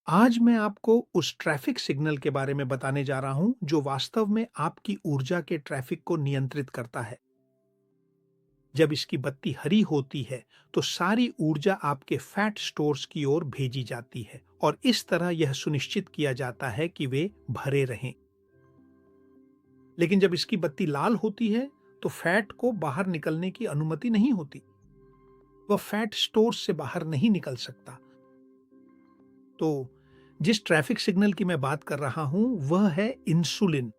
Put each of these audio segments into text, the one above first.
आज मैं आपको उस ट्रैफिक सिग्नल के बारे में बताने जा रहा हूं जो वास्तव में आपकी ऊर्जा के ट्रैफिक को नियंत्रित करता है। जब इसकी बत्ती हरी होती है तो सारी ऊर्जा आपके फैट स्टोर्स की ओर भेजी जाती है और इस तरह यह सुनिश्चित किया जाता है कि वे भरे रहें। लेकिन जब इसकी बत्ती लाल होती है तो फैट को बाहर निकलने की अनुमति नहीं होती। वह फैट स्टोर्स से बाहर नहीं निकल सकता। तो जिस ट्रैफिक सिग्नल की मैं बात कर रहा हूं वह है इंसुलिन।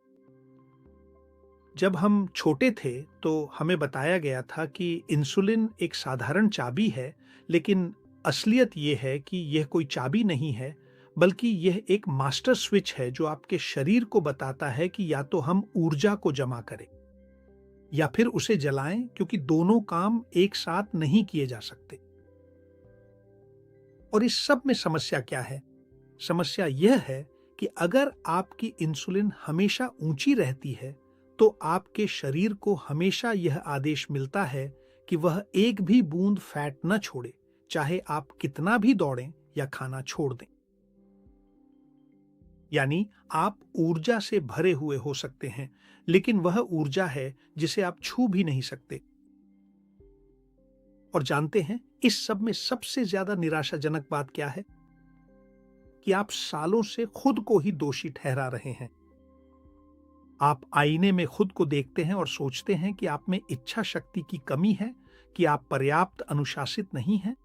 जब हम छोटे थे तो हमें बताया गया था कि इंसुलिन एक साधारण चाबी है, लेकिन असलियत यह है कि यह कोई चाबी नहीं है, बल्कि यह एक मास्टर स्विच है जो आपके शरीर को बताता है कि या तो हम ऊर्जा को जमा करें या फिर उसे जलाएं, क्योंकि दोनों काम एक साथ नहीं किए जा सकते। और इस सब में समस्या क्या है? समस्या यह है कि अगर आपकी इंसुलिन हमेशा ऊंची रहती है, तो आपके शरीर को हमेशा यह आदेश मिलता है कि वह एक भी बूंद फैट न छोड़े, चाहे आप कितना भी दौड़ें या खाना छोड़ दें। यानी आप ऊर्जा से भरे हुए हो सकते हैं, लेकिन वह ऊर्जा है जिसे आप छू भी नहीं सकते। और जानते हैं, इस सब में सबसे ज्यादा निराशाजनक बात क्या है? कि आप सालों से खुद को ही दोषी ठहरा रहे हैं। आप आईने में खुद को देखते हैं और सोचते हैं कि आप में इच्छा शक्ति की कमी है, कि आप पर्याप्त अनुशासित नहीं हैं।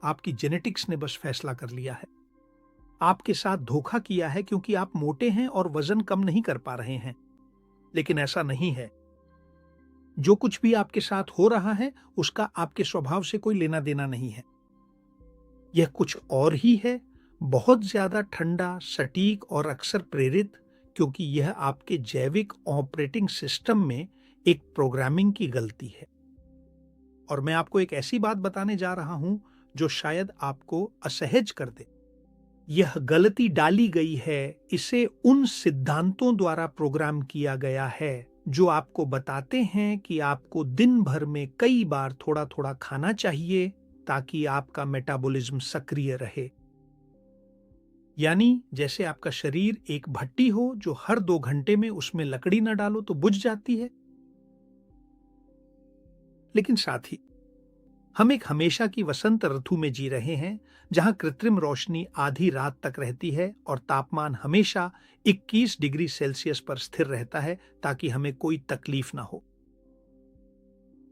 आपकी जेनेटिक्स ने बस फैसला कर लिया है। आपके साथ धोखा किया है क्योंकि आप मोटे हैं और वजन कम नहीं कर पा रहे हैं। लेकिन ऐसा नहीं है। जो कुछ भी आपके साथ हो रहा है उसका आपके स्वभाव से कोई लेना देना नहीं है। यह कुछ और ही है, बहुत ज्यादा ठंडा, सटीक और अक्सर प्रेरित, क्योंकि यह आपके जैविक ऑपरेटिंग सिस्टम में एक प्रोग्रामिंग की गलती है। और मैं आपको एक ऐसी बात बताने जा रहा हूं जो शायद आपको असहज कर दे। यह गलती डाली गई है, इसे उन सिद्धांतों द्वारा प्रोग्राम किया गया है जो आपको बताते हैं कि आपको दिन भर में कई बार थोड़ा थोड़ा खाना चाहिए ताकि आपका मेटाबॉलिज्म सक्रिय रहे। यानी जैसे आपका शरीर एक भट्टी हो जो हर 2 घंटे में उसमें लकड़ी न डालो तो बुझ जाती है। लेकिन साथ ही हम एक हमेशा की वसंत ऋतु में जी रहे हैं, जहां कृत्रिम रोशनी आधी रात तक रहती है और तापमान हमेशा 21 डिग्री सेल्सियस पर स्थिर रहता है ताकि हमें कोई तकलीफ ना हो।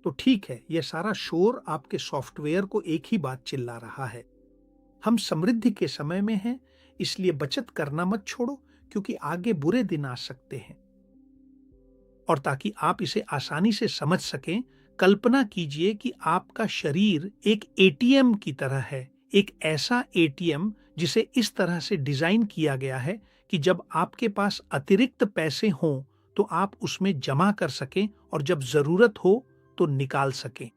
तो ठीक है, यह सारा शोर आपके सॉफ्टवेयर को एक ही बात चिल्ला रहा है। हम समृद्धि के समय में हैं, इसलिए बचत करना मत छोड़ो, क्योंकि आगे बुरे दिन आ सकते हैं। और ताकि आप इसे आसानी से समझ सकें, कल्पना कीजिए कि आपका शरीर एक एटीएम की तरह है, एक ऐसा एटीएम जिसे इस तरह से डिजाइन किया गया है कि जब आपके पास अतिरिक्त पैसे हों तो आप उसमें जमा कर सकें और जब जरूरत हो तो निकाल सकें।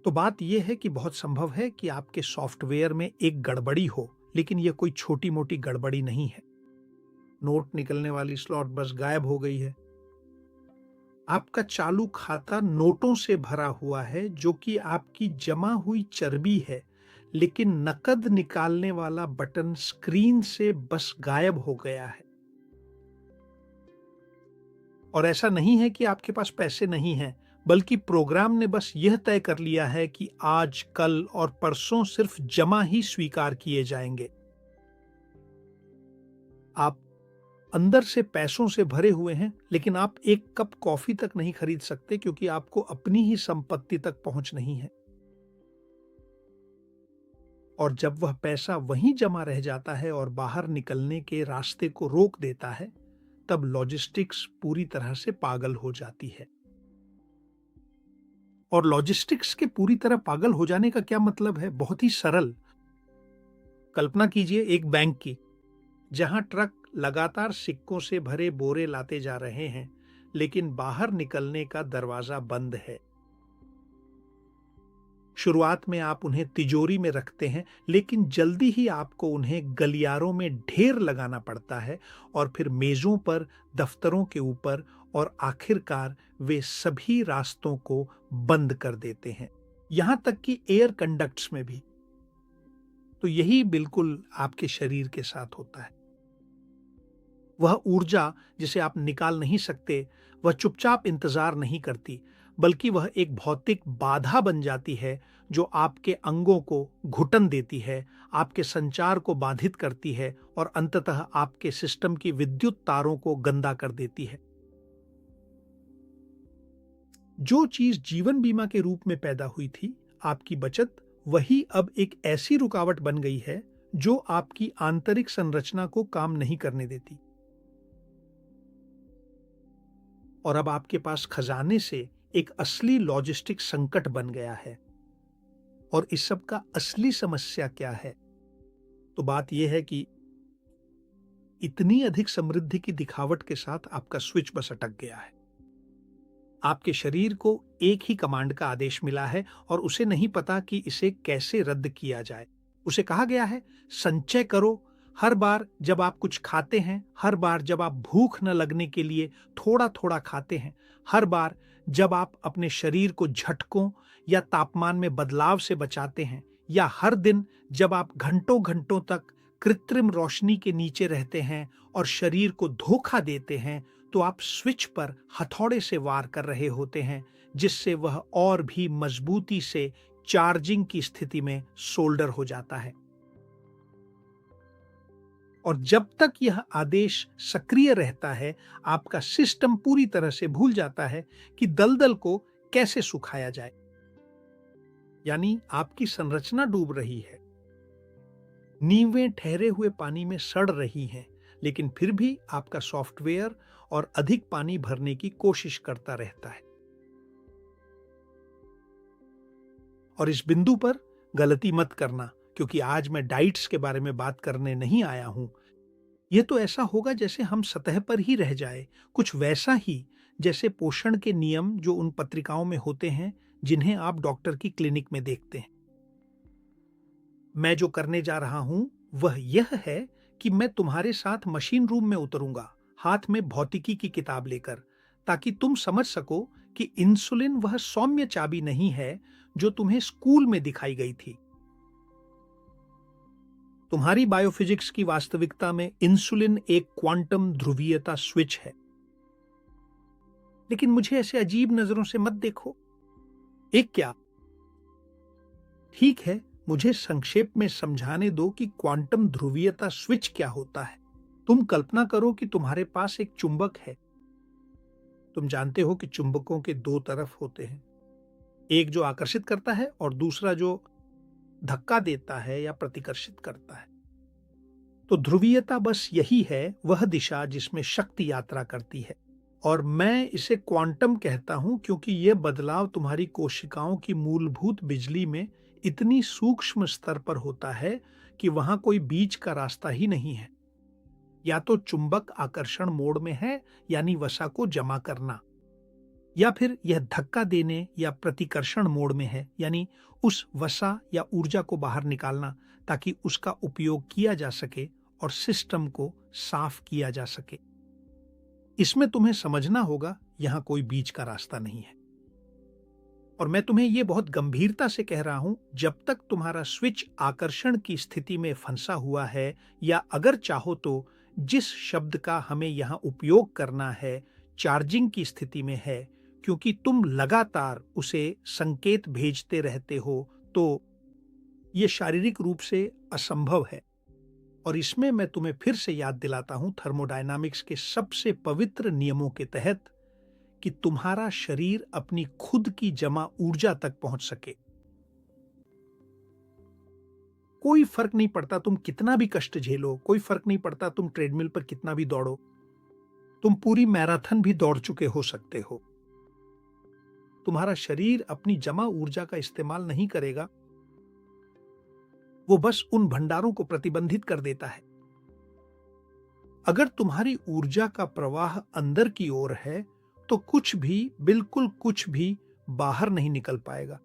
तो बात यह है कि बहुत संभव है कि आपके सॉफ्टवेयर में एक गड़बड़ी हो, लेकिन यह कोई छोटी मोटी गड़बड़ी नहीं है। नोट निकलने वाली स्लॉट बस गायब हो गई है। आपका चालू खाता नोटों से भरा हुआ है, जो कि आपकी जमा हुई चर्बी है, लेकिन नकद निकालने वाला बटन स्क्रीन से बस गायब हो गया है। और ऐसा नहीं है कि आपके पास पैसे नहीं हैं, बल्कि प्रोग्राम ने बस यह तय कर लिया है कि आज, कल और परसों सिर्फ जमा ही स्वीकार किए जाएंगे। आप अंदर से पैसों से भरे हुए हैं, लेकिन आप एक कप कॉफी तक नहीं खरीद सकते क्योंकि आपको अपनी ही संपत्ति तक पहुंच नहीं है। और जब वह पैसा वहीं जमा रह जाता है और बाहर निकलने के रास्ते को रोक देता है, तब लॉजिस्टिक्स पूरी तरह से पागल हो जाती है। और लॉजिस्टिक्स के पूरी तरह पागल हो जाने का क्या मतलब है? बहुत ही सरल। कल्पना कीजिए एक बैंक की, जहां ट्रक लगातार सिक्कों से भरे बोरे लाते जा रहे हैं, लेकिन बाहर निकलने का दरवाजा बंद है। शुरुआत में आप उन्हें तिजोरी में रखते हैं, लेकिन जल्दी ही आपको उन्हें गलियारों में ढेर लगाना पड़ता है और फिर मेजों पर, दफ्तरों के ऊपर, और आखिरकार वे सभी रास्तों को बंद कर देते हैं, यहां तक कि एयर कंडक्ट्स में भी। तो यही बिल्कुल आपके शरीर के साथ होता है। वह ऊर्जा जिसे आप निकाल नहीं सकते, वह चुपचाप इंतजार नहीं करती, बल्कि वह एक भौतिक बाधा बन जाती है जो आपके अंगों को घुटन देती है, आपके संचार को बाधित करती है और अंततः आपके सिस्टम की विद्युत तारों को गंदा कर देती है। जो चीज जीवन बीमा के रूप में पैदा हुई थी, आपकी बचत, वही अब एक ऐसी रुकावट बन गई है जो आपकी आंतरिक संरचना को काम नहीं करने देती। और अब आपके पास खजाने से एक असली लॉजिस्टिक संकट बन गया है। और इस सब का असली समस्या क्या है? तो बात यह है कि इतनी अधिक समृद्धि की दिखावट के साथ आपका स्विच बस अटक गया है। आपके शरीर को एक ही कमांड का आदेश मिला है और उसे नहीं पता कि इसे कैसे रद्द किया जाए। उसे कहा गया है, संचय करो। हर बार जब आप कुछ खाते हैं, हर बार जब आप भूख न लगने के लिए थोड़ा थोड़ा खाते हैं, हर बार जब आप अपने शरीर को झटकों या तापमान में बदलाव से बचाते हैं, या हर दिन जब आप घंटों घंटों तक कृत्रिम रोशनी के नीचे रहते हैं और शरीर को धोखा देते हैं, तो आप स्विच पर हथौड़े से वार कर रहे होते हैं, जिससे वह और भी मजबूती से चार्जिंग की स्थिति में सोल्डर हो जाता है। और जब तक यह आदेश सक्रिय रहता है, आपका सिस्टम पूरी तरह से भूल जाता है कि दलदल को कैसे सुखाया जाए। यानी आपकी संरचना डूब रही है, नींवें ठहरे हुए पानी में सड़ रही हैं, लेकिन फिर भी आपका सॉफ्टवेयर और अधिक पानी भरने की कोशिश करता रहता है। और इस बिंदु पर गलती मत करना, क्योंकि आज मैं डाइट्स के बारे में बात करने नहीं आया हूं। यह तो ऐसा होगा जैसे हम सतह पर ही रह जाए, कुछ वैसा ही जैसे पोषण के नियम जो उन पत्रिकाओं में होते हैं जिन्हें आप डॉक्टर की क्लिनिक में देखते हैं। मैं जो करने जा रहा हूं वह यह है कि मैं तुम्हारे साथ मशीन रूम में उतरूंगा, हाथ में भौतिकी की किताब लेकर, ताकि तुम समझ सको कि इंसुलिन वह सौम्य चाबी नहीं है जो तुम्हें स्कूल में दिखाई गई थी। तुम्हारी बायोफिजिक्स की वास्तविकता में इंसुलिन एक क्वांटम ध्रुवीयता स्विच है। लेकिन मुझे ऐसे अजीब नजरों से मत देखो। एक क्या? ठीक है, मुझे संक्षेप में समझाने दो कि क्वांटम ध्रुवीयता स्विच क्या होता है। तुम कल्पना करो कि तुम्हारे पास एक चुंबक है। तुम जानते हो कि चुंबकों के दो तरफ होते हैं, एक जो आकर्षित करता है और दूसरा जो धक्का देता है या प्रतिकर्षित करता है। तो ध्रुवीयता बस यही है, वह दिशा जिसमें शक्ति यात्रा करती है। और मैं इसे क्वांटम कहता हूं क्योंकि यह बदलाव तुम्हारी कोशिकाओं की मूलभूत बिजली में इतनी सूक्ष्म स्तर पर होता है कि वहां कोई बीच का रास्ता ही नहीं है। या तो चुंबक आकर्षण मोड में है, यानी वसा को जमा करना, या फिर यह धक्का देने या प्रतिकर्षण मोड में है, यानी उस वसा या ऊर्जा को बाहर निकालना ताकि उसका उपयोग किया जा सके और सिस्टम को साफ किया जा सके। इसमें तुम्हें समझना होगा, यहां कोई बीच का रास्ता नहीं है। और मैं तुम्हें यह बहुत गंभीरता से कह रहा हूं, जब तक तुम्हारा स्विच आकर्षण की स्थिति में फंसा हुआ है, या अगर चाहो तो जिस शब्द का हमें यहां उपयोग करना है, चार्जिंग की स्थिति में है, क्योंकि तुम लगातार उसे संकेत भेजते रहते हो, तो यह शारीरिक रूप से असंभव है। और इसमें मैं तुम्हें फिर से याद दिलाता हूं थर्मोडायनामिक्स के सबसे पवित्र नियमों के तहत, कि तुम्हारा शरीर अपनी खुद की जमा ऊर्जा तक पहुंच सके। कोई फर्क नहीं पड़ता तुम कितना भी कष्ट झेलो, कोई फर्क नहीं पड़ता तुम ट्रेडमिल पर कितना भी दौड़ो, तुम पूरी मैराथन भी दौड़ चुके हो सकते हो, तुम्हारा शरीर अपनी जमा ऊर्जा का इस्तेमाल नहीं करेगा। वो बस उन भंडारों को प्रतिबंधित कर देता है। अगर तुम्हारी ऊर्जा का प्रवाह अंदर की ओर है, तो कुछ भी, बिल्कुल कुछ भी बाहर नहीं निकल पाएगा।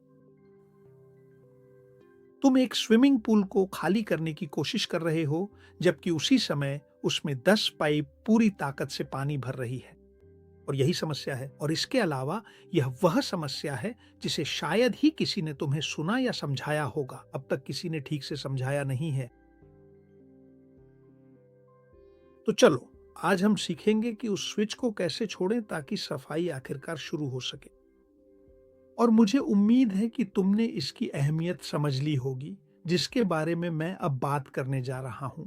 तुम एक स्विमिंग पूल को खाली करने की कोशिश कर रहे हो, जबकि उसी समय उसमें 10 पाइप पूरी ताकत से पानी भर रही है। और यही समस्या है। और इसके अलावा यह वह समस्या है जिसे शायद ही किसी ने तुम्हें सुना या समझाया होगा। अब तक किसी ने ठीक से समझाया नहीं है। तो चलो आज हम सीखेंगे कि उस स्विच को कैसे छोड़ें ताकि सफाई आखिरकार शुरू हो सके। और मुझे उम्मीद है कि तुमने इसकी अहमियत समझ ली होगी जिसके बारे में मैं अब बात करने जा रहा हूं।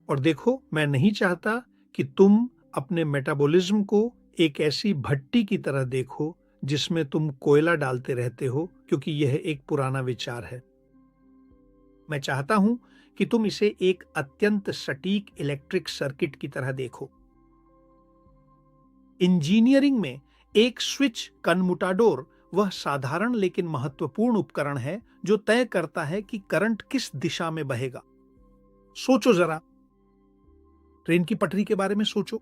और देखो, मैं नहीं चाहता कि तुम अपने मेटाबॉलिज्म को एक ऐसी भट्टी की तरह देखो जिसमें तुम कोयला डालते रहते हो, क्योंकि यह एक पुराना विचार है। मैं चाहता हूं कि तुम इसे एक अत्यंत सटीक इलेक्ट्रिक सर्किट की तरह देखो। इंजीनियरिंग में एक स्विच कन्मुटाडोर वह साधारण लेकिन महत्वपूर्ण उपकरण है जो तय करता है कि करंट किस दिशा में बहेगा। सोचो जरा, ट्रेन की पटरी के बारे में सोचो।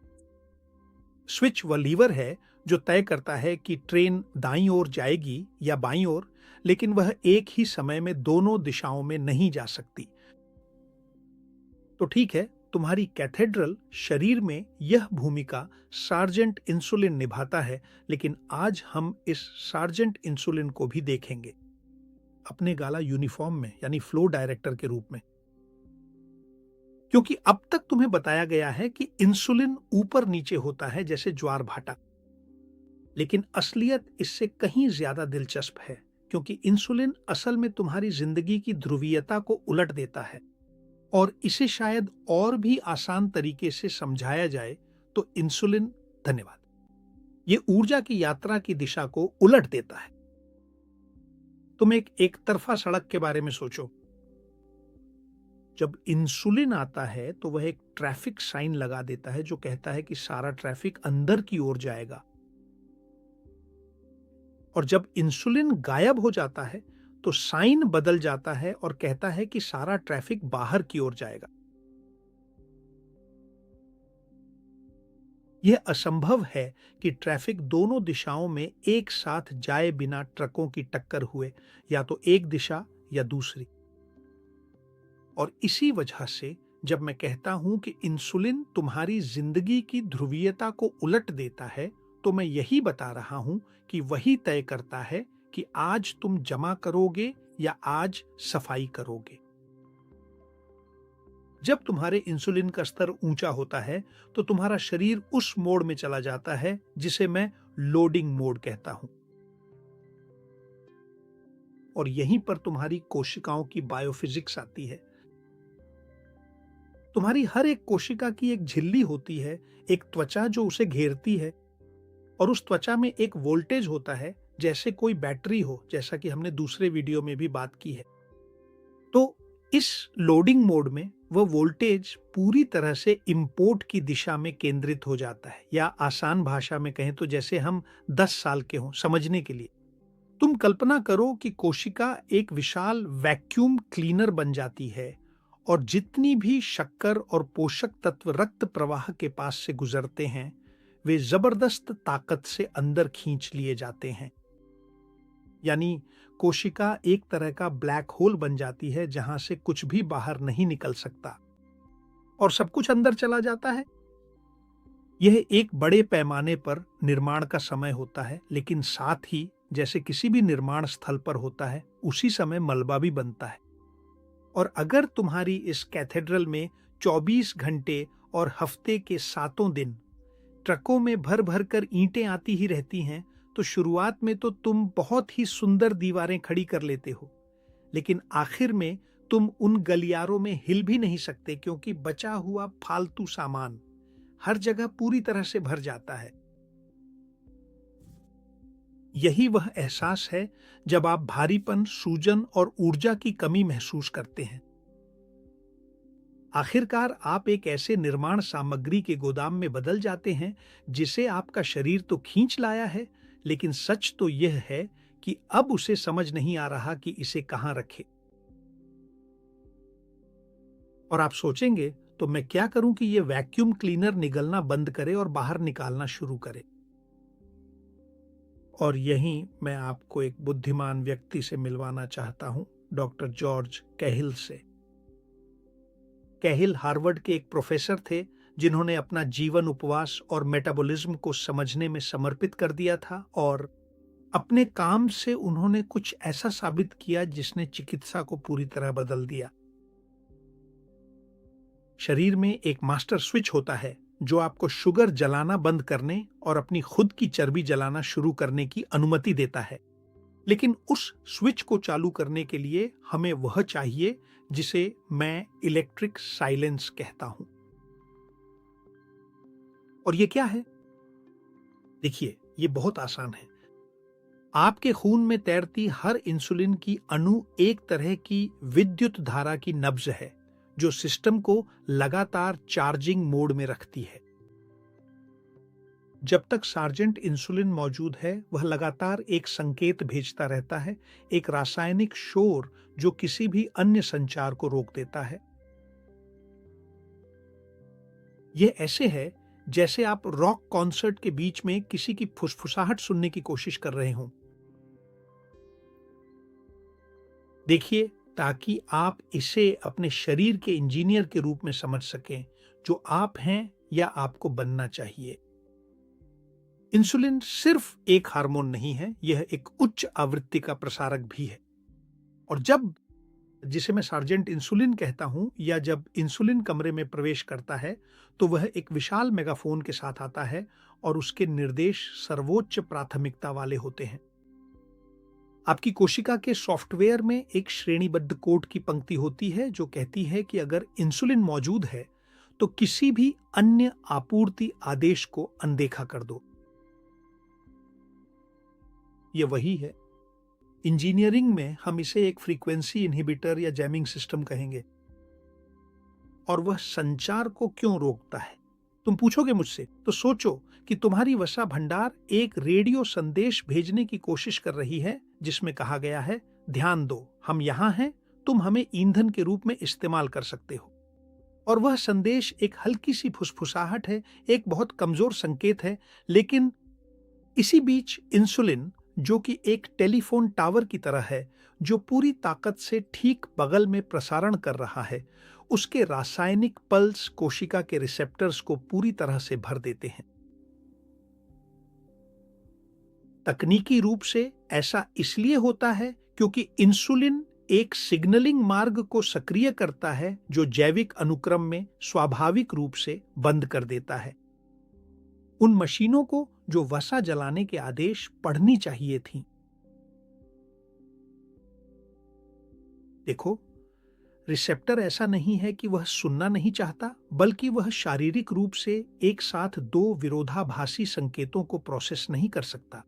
स्विच वह लीवर है जो तय करता है कि ट्रेन दाईं ओर जाएगी या बाईं ओर, लेकिन वह एक ही समय में दोनों दिशाओं में नहीं जा सकती। तो ठीक है, तुम्हारी कैथेड्रल शरीर में यह भूमिका सार्जेंट इंसुलिन निभाता है, लेकिन आज हम इस सार्जेंट इंसुलिन को भी देखेंगे अपने गाला यूनिफॉर्म में, यानी फ्लो डायरेक्टर के रूप में। क्योंकि अब तक तुम्हें बताया गया है कि इंसुलिन ऊपर नीचे होता है जैसे ज्वार भाटा, लेकिन असलियत इससे कहीं ज्यादा दिलचस्प है, क्योंकि इंसुलिन असल में तुम्हारी जिंदगी की ध्रुवीयता को उलट देता है। और इसे शायद और भी आसान तरीके से समझाया जाए तो इंसुलिन, धन्यवाद, ये ऊर्जा की यात्रा की दिशा को उलट देता है। तुम एक तरफा सड़क के बारे में सोचो। जब इंसुलिन आता है तो वह एक ट्रैफिक साइन लगा देता है जो कहता है कि सारा ट्रैफिक अंदर की ओर जाएगा। और जब इंसुलिन गायब हो जाता है तो साइन बदल जाता है और कहता है कि सारा ट्रैफिक बाहर की ओर जाएगा। यह असंभव है कि ट्रैफिक दोनों दिशाओं में एक साथ जाए बिना ट्रकों की टक्कर हुए, या तो एक दिशा या दूसरी। और इसी वजह से जब मैं कहता हूं कि इंसुलिन तुम्हारी जिंदगी की ध्रुवीयता को उलट देता है, तो मैं यही बता रहा हूं कि वही तय करता है कि आज तुम जमा करोगे या आज सफाई करोगे। जब तुम्हारे इंसुलिन का स्तर ऊंचा होता है तो तुम्हारा शरीर उस मोड में चला जाता है जिसे मैं लोडिंग मोड कहता हूं। और यहीं पर तुम्हारी कोशिकाओं की बायोफिजिक्स आती है। तुम्हारी हर एक कोशिका की एक झिल्ली होती है, एक त्वचा जो उसे घेरती है, और उस त्वचा में एक वोल्टेज होता है जैसे कोई बैटरी हो, जैसा कि हमने दूसरे वीडियो में भी बात की है। तो इस लोडिंग मोड में वह वोल्टेज पूरी तरह से इंपोर्ट की दिशा में केंद्रित हो जाता है, या आसान भाषा में कहें तो जैसे हम 10 साल के हों समझने के लिए। तुम कल्पना करो कि कोशिका एक विशाल वैक्यूम क्लीनर बन जाती है और जितनी भी शक्कर और पोषक तत्व रक्त प्रवाह के पास से गुजरते हैं वे जबरदस्त ताकत से अंदर खींच लिए जाते हैं। यानी कोशिका एक तरह का ब्लैक होल बन जाती है जहां से कुछ भी बाहर नहीं निकल सकता और सब कुछ अंदर चला जाता है। यह एक बड़े पैमाने पर निर्माण का समय होता है, लेकिन साथ ही जैसे किसी भी निर्माण स्थल पर होता है उसी समय मलबा भी बनता है। और अगर तुम्हारी इस कैथेड्रल में 24 घंटे और हफ्ते के 7 दिन ट्रकों में भर भर कर ईंटें आती ही रहती हैं, तो शुरुआत में तो तुम बहुत ही सुंदर दीवारें खड़ी कर लेते हो, लेकिन आखिर में तुम उन गलियारों में हिल भी नहीं सकते, क्योंकि बचा हुआ फालतू सामान हर जगह पूरी तरह से भर जाता है। यही वह एहसास है जब आप भारीपन, सूजन और ऊर्जा की कमी महसूस करते हैं। आखिरकार आप एक ऐसे निर्माण सामग्री के गोदाम में बदल जाते हैं जिसे आपका शरीर तो खींच लाया है, लेकिन सच तो यह है कि अब उसे समझ नहीं आ रहा कि इसे कहां रखे। और आप सोचेंगे तो मैं क्या करूं कि यह वैक्यूम क्लीनर निगलना बंद करे और बाहर निकालना शुरू करे। और यहीं मैं आपको एक बुद्धिमान व्यक्ति से मिलवाना चाहता हूं, डॉक्टर जॉर्ज कैहिल से। कैहिल हार्वर्ड के एक प्रोफेसर थे जिन्होंने अपना जीवन उपवास और मेटाबॉलिज्म को समझने में समर्पित कर दिया था, और अपने काम से उन्होंने कुछ ऐसा साबित किया जिसने चिकित्सा को पूरी तरह बदल दिया। शरीर में एक मास्टर स्विच होता है जो आपको शुगर जलाना बंद करने और अपनी खुद की चर्बी जलाना शुरू करने की अनुमति देता है। लेकिन उस स्विच को चालू करने के लिए हमें वह चाहिए जिसे मैं इलेक्ट्रिक साइलेंस कहता हूं। और ये क्या है? देखिए, ये बहुत आसान है। आपके खून में तैरती हर इंसुलिन की अणु एक तरह की विद्युत धारा की नब्ज है जो सिस्टम को लगातार चार्जिंग मोड में रखती है। जब तक सार्जेंट इंसुलिन मौजूद है, वह लगातार एक संकेत भेजता रहता है, एक रासायनिक शोर जो किसी भी अन्य संचार को रोक देता है। यह ऐसे है जैसे आप रॉक कॉन्सर्ट के बीच में किसी की फुसफुसाहट सुनने की कोशिश कर रहे हों। देखिए, ताकि आप इसे अपने शरीर के इंजीनियर के रूप में समझ सकें जो आप हैं या आपको बनना चाहिए। इंसुलिन सिर्फ एक हार्मोन नहीं है, यह एक उच्च आवृत्ति का प्रसारक भी है। और जब जिसे मैं सार्जेंट इंसुलिन कहता हूं, या जब इंसुलिन कमरे में प्रवेश करता है, तो वह एक विशाल मेगाफोन के साथ आता है और उसके निर्देश सर्वोच्च प्राथमिकता वाले होते हैं। आपकी कोशिका के सॉफ्टवेयर में एक श्रेणीबद्ध कोड की पंक्ति होती है जो कहती है कि अगर इंसुलिन मौजूद है तो किसी भी अन्य आपूर्ति आदेश को अनदेखा कर दो। यह वही है। इंजीनियरिंग में हम इसे एक फ्रीक्वेंसी इनहिबिटर या जैमिंग सिस्टम कहेंगे। और वह संचार को क्यों रोकता है? तुम पूछोगे मुझसे, तो सोचो कि तुम्हारी वसा भंडार एक रेडियो संदेश भेजने की कोशिश कर रही है जिसमें कहा गया है, ध्यान दो, हम यहां हैं, तुम हमें ईंधन के रूप में इस्तेमाल कर सकते हो। और वह संदेश एक हल्की सी फुसफुसाहट है, एक बहुत कमजोर संकेत है, लेकिन इसी बीच इंसुलिन, जो कि एक टेलीफोन टावर की तरह है जो पूरी ताकत से ठीक बगल में प्रसारण कर रहा है, उसके रासायनिक पल्स कोशिका के रिसेप्टर्स को पूरी तरह से भर देते हैं। तकनीकी रूप से ऐसा इसलिए होता है क्योंकि इंसुलिन एक सिग्नलिंग मार्ग को सक्रिय करता है जो जैविक अनुक्रम में स्वाभाविक रूप से बंद कर देता है। उन मशीनों को जो वसा जलाने के आदेश पढ़नी चाहिए थीं। देखो, रिसेप्टर ऐसा नहीं है कि वह सुनना नहीं चाहता, बल्कि वह शारीरिक रूप से एक साथ दो विरोधाभासी संकेतों को प्रोसेस नहीं कर सकता।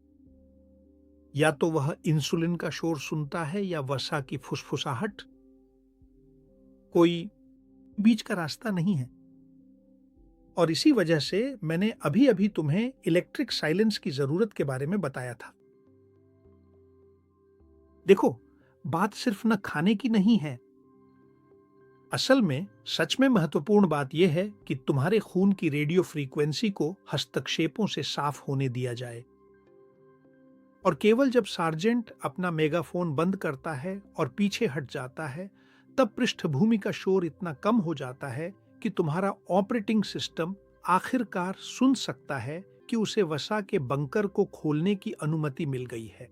या तो वह इंसुलिन का शोर सुनता है या वसा की फुसफुसाहट। कोई बीच का रास्ता नहीं है। और इसी वजह से मैंने अभी अभी तुम्हें इलेक्ट्रिक साइलेंस की जरूरत के बारे में बताया था। देखो, बात सिर्फ न खाने की नहीं है। असल में सच में महत्वपूर्ण बात यह है कि तुम्हारे खून की रेडियो फ्रीक्वेंसी को हस्तक्षेपों से साफ होने दिया जाए। और केवल जब सार्जेंट अपना मेगाफोन बंद करता है और पीछे हट जाता है, तब पृष्ठभूमि का शोर इतना कम हो जाता है कि तुम्हारा ऑपरेटिंग सिस्टम आखिरकार सुन सकता है कि उसे वसा के बंकर को खोलने की अनुमति मिल गई है।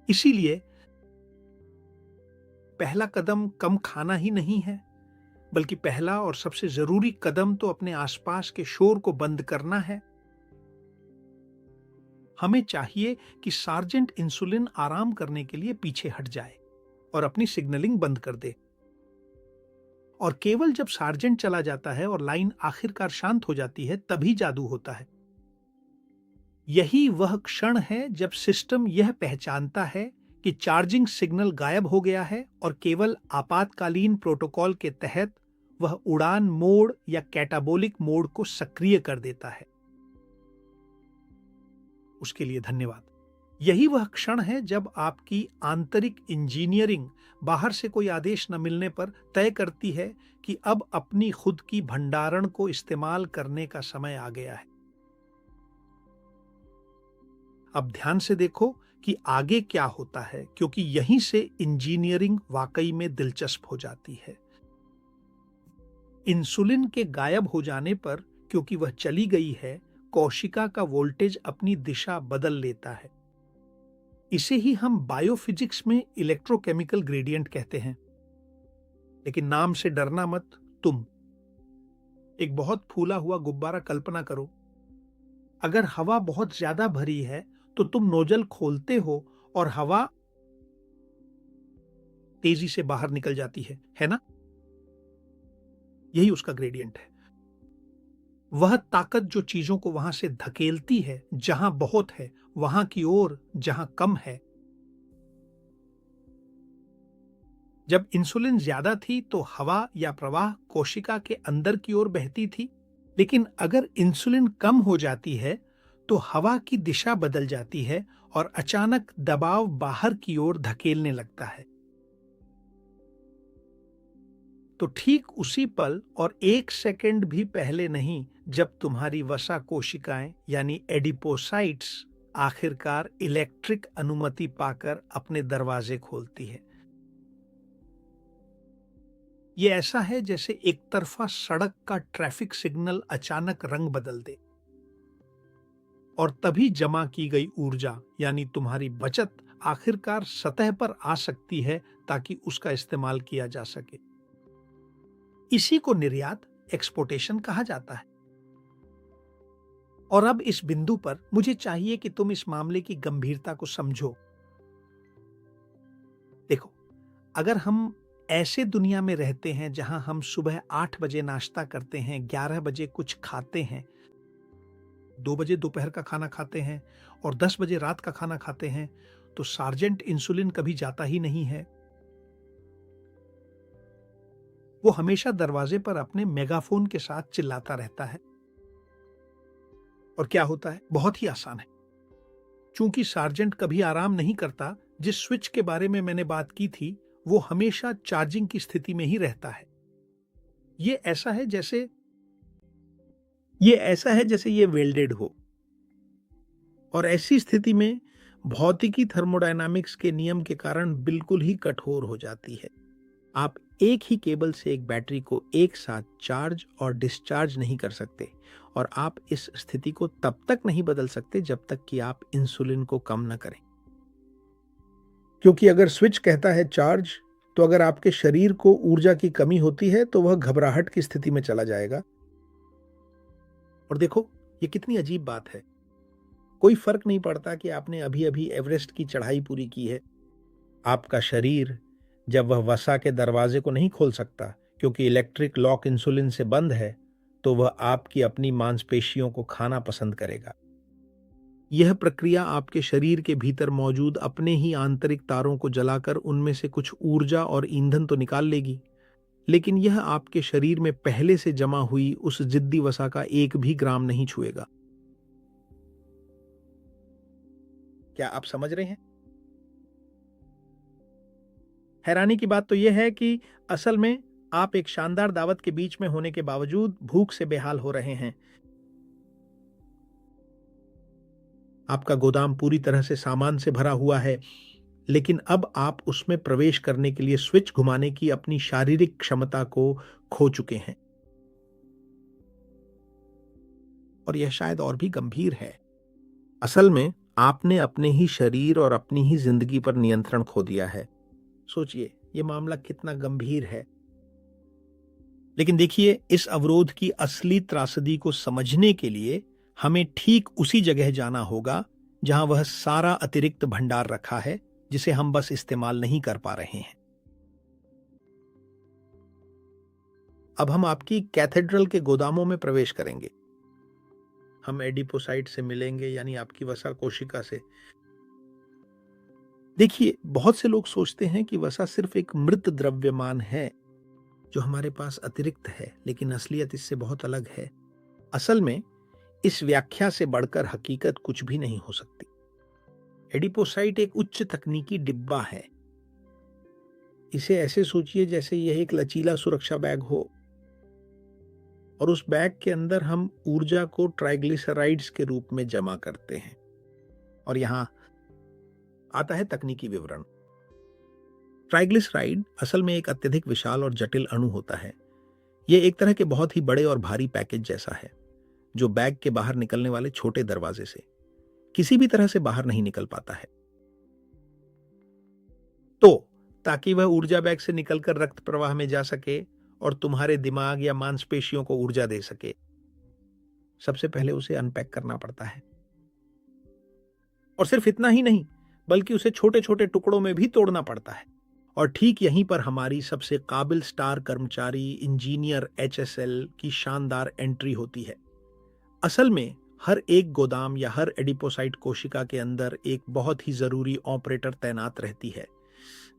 इसीलिए पहला कदम कम खाना ही नहीं है, बल्कि पहला और सबसे जरूरी कदम तो अपने आसपास के शोर को बंद करना है। हमें चाहिए कि सार्जेंट इंसुलिन आराम करने के लिए पीछे हट जाए और अपनी सिग्नलिंग बंद कर दे। और केवल जब सार्जेंट चला जाता है और लाइन आखिरकार शांत हो जाती है, तभी जादू होता है। यही वह क्षण है जब सिस्टम यह पहचानता है कि चार्जिंग सिग्नल गायब हो गया है और केवल आपातकालीन प्रोटोकॉल के तहत वह उड़ान मोड या कैटाबोलिक मोड को सक्रिय कर देता है। उसके लिए धन्यवाद। यही वह क्षण है जब आपकी आंतरिक इंजीनियरिंग बाहर से कोई आदेश न मिलने पर तय करती है कि अब अपनी खुद की भंडारण को इस्तेमाल करने का समय आ गया है। अब ध्यान से देखो कि आगे क्या होता है, क्योंकि यहीं से इंजीनियरिंग वाकई में दिलचस्प हो जाती है। इंसुलिन के गायब हो जाने पर, क्योंकि वह चली गई है, कोशिका का वोल्टेज अपनी दिशा बदल लेता है। इसे ही हम बायोफिजिक्स में इलेक्ट्रोकेमिकल ग्रेडियंट कहते हैं। लेकिन नाम से डरना मत। तुम एक बहुत फूला हुआ गुब्बारा कल्पना करो। अगर हवा बहुत ज्यादा भरी है तो तुम नोजल खोलते हो और हवा तेजी से बाहर निकल जाती है ना? यही उसका ग्रेडियंट है। वह ताकत जो चीजों को वहां से धकेलती है जहां बहुत है वहां की ओर जहां कम है। जब इंसुलिन ज्यादा थी तो हवा या प्रवाह कोशिका के अंदर की ओर बहती थी, लेकिन अगर इंसुलिन कम हो जाती है तो हवा की दिशा बदल जाती है और अचानक दबाव बाहर की ओर धकेलने लगता है। तो ठीक उसी पल और 1 सेकंड भी पहले नहीं, जब तुम्हारी वसा कोशिकाएं यानी एडिपोसाइट्स आखिरकार इलेक्ट्रिक अनुमति पाकर अपने दरवाजे खोलती है। ये ऐसा है जैसे एक तरफा सड़क का ट्रैफिक सिग्नल अचानक रंग बदल दे और तभी जमा की गई ऊर्जा यानी तुम्हारी बचत आखिरकार सतह पर आ सकती है ताकि उसका इस्तेमाल किया जा सके। इसी को निर्यात, एक्सपोर्टेशन कहा जाता है। और अब इस बिंदु पर मुझे चाहिए कि तुम इस मामले की गंभीरता को समझो। देखो, अगर हम ऐसे दुनिया में रहते हैं जहां हम सुबह 8 बजे नाश्ता करते हैं, 11 बजे कुछ खाते हैं, 2 बजे दोपहर का खाना खाते हैं और 10 बजे रात का खाना खाते हैं, तो सार्जेंट इंसुलिन कभी जाता ही नहीं है। वो हमेशा दरवाजे पर अपने मेगाफोन के साथ चिल्लाता रहता है। और क्या होता है? बहुत ही आसान है। चूंकि सार्जेंट कभी आराम नहीं करता, जिस स्विच के बारे में मैंने बात की थी वो हमेशा चार्जिंग की स्थिति में ही रहता है। ये ऐसा है जैसे ये वेल्डेड हो। और ऐसी स्थिति में भौतिकी थर्मोडायनामिक्स के नियम के कारण बिल्कुल ही कठोर हो जाती है। आप एक ही केबल से एक बैटरी को एक साथ चार्ज और डिस्चार्ज नहीं कर सकते, और आप इस स्थिति को तब तक नहीं बदल सकते जब तक कि आप इंसुलिन को कम न करें। क्योंकि अगर स्विच कहता है चार्ज, तो अगर आपके शरीर को ऊर्जा की कमी होती है तो वह घबराहट की स्थिति में चला जाएगा। और देखो, ये कितनी अजीब बात है। कोई फर्क नहीं पड़ता कि आपने अभी अभी एवरेस्ट की चढ़ाई पूरी की है। आपका शरीर जब वह वसा के दरवाजे को नहीं खोल सकता क्योंकि इलेक्ट्रिक लॉक इंसुलिन से बंद है, तो वह आपकी अपनी मांसपेशियों को खाना पसंद करेगा। यह प्रक्रिया आपके शरीर के भीतर मौजूद अपने ही आंतरिक तारों को जलाकर उनमें से कुछ ऊर्जा और ईंधन तो निकाल लेगी, लेकिन यह आपके शरीर में पहले से जमा हुई उस जिद्दी वसा का 1 भी ग्राम नहीं छुएगा। क्या आप समझ रहे हैं? हैरानी की बात तो यह है कि असल में आप एक शानदार दावत के बीच में होने के बावजूद भूख से बेहाल हो रहे हैं। आपका गोदाम पूरी तरह से सामान से भरा हुआ है, लेकिन अब आप उसमें प्रवेश करने के लिए स्विच घुमाने की अपनी शारीरिक क्षमता को खो चुके हैं। और यह शायद और भी गंभीर है। असल में आपने अपने ही शरीर और अपनी ही जिंदगी पर नियंत्रण खो दिया है। सोचिए, यह मामला कितना गंभीर है। लेकिन देखिए, इस अवरोध की असली त्रासदी को समझने के लिए हमें ठीक उसी जगह जाना होगा जहां वह सारा अतिरिक्त भंडार रखा है, जिसे हम बस इस्तेमाल नहीं कर पा रहे हैं। अब हम आपकी कैथेड्रल के गोदामों में प्रवेश करेंगे। हम एडिपोसाइट से मिलेंगे, यानी आपकी वसा कोशिका से। देखिए, बहुत से लोग सोचते हैं कि वसा सिर्फ एक मृत द्रव्यमान है जो हमारे पास अतिरिक्त है, लेकिन असलियत इससे बहुत अलग है। असल में इस व्याख्या से बढ़कर हकीकत कुछ भी नहीं हो सकती। एडिपोसाइट एक उच्च तकनीकी डिब्बा है। इसे ऐसे सोचिए जैसे यह एक लचीला सुरक्षा बैग हो, और उस बैग के अंदर हम ऊर्जा को ट्राइग्लिसराइड्स के रूप में जमा करते हैं। और यहां आता है तकनीकी विवरण। ट्राइग्लिसराइड असल में एक अत्यधिक विशाल और जटिल अणु होता है। ये एक तरह के बहुत ही बड़े और भारी पैकेज जैसा है, जो बैग के बाहर निकलने वाले छोटे दरवाजे से किसी भी तरह से बाहर नहीं निकल पाता है। तो ताकि वह ऊर्जा बैग से निकलकर रक्त प्रवाह में जा सके और तुम्हारे दिमाग या मांसपेशियों को ऊर्जा दे सके, सबसे पहले उसे अनपैक करना पड़ता है। और सिर्फ इतना ही नहीं, बल्कि उसे छोटे छोटे टुकड़ों में भी तोड़ना पड़ता है। और ठीक यहीं पर हमारी सबसे काबिल स्टार कर्मचारी इंजीनियर एचएसएल की शानदार एंट्री होती है। असल में हर एक गोदाम या हर एडिपोसाइट कोशिका के अंदर एक बहुत ही जरूरी ऑपरेटर तैनात रहती है,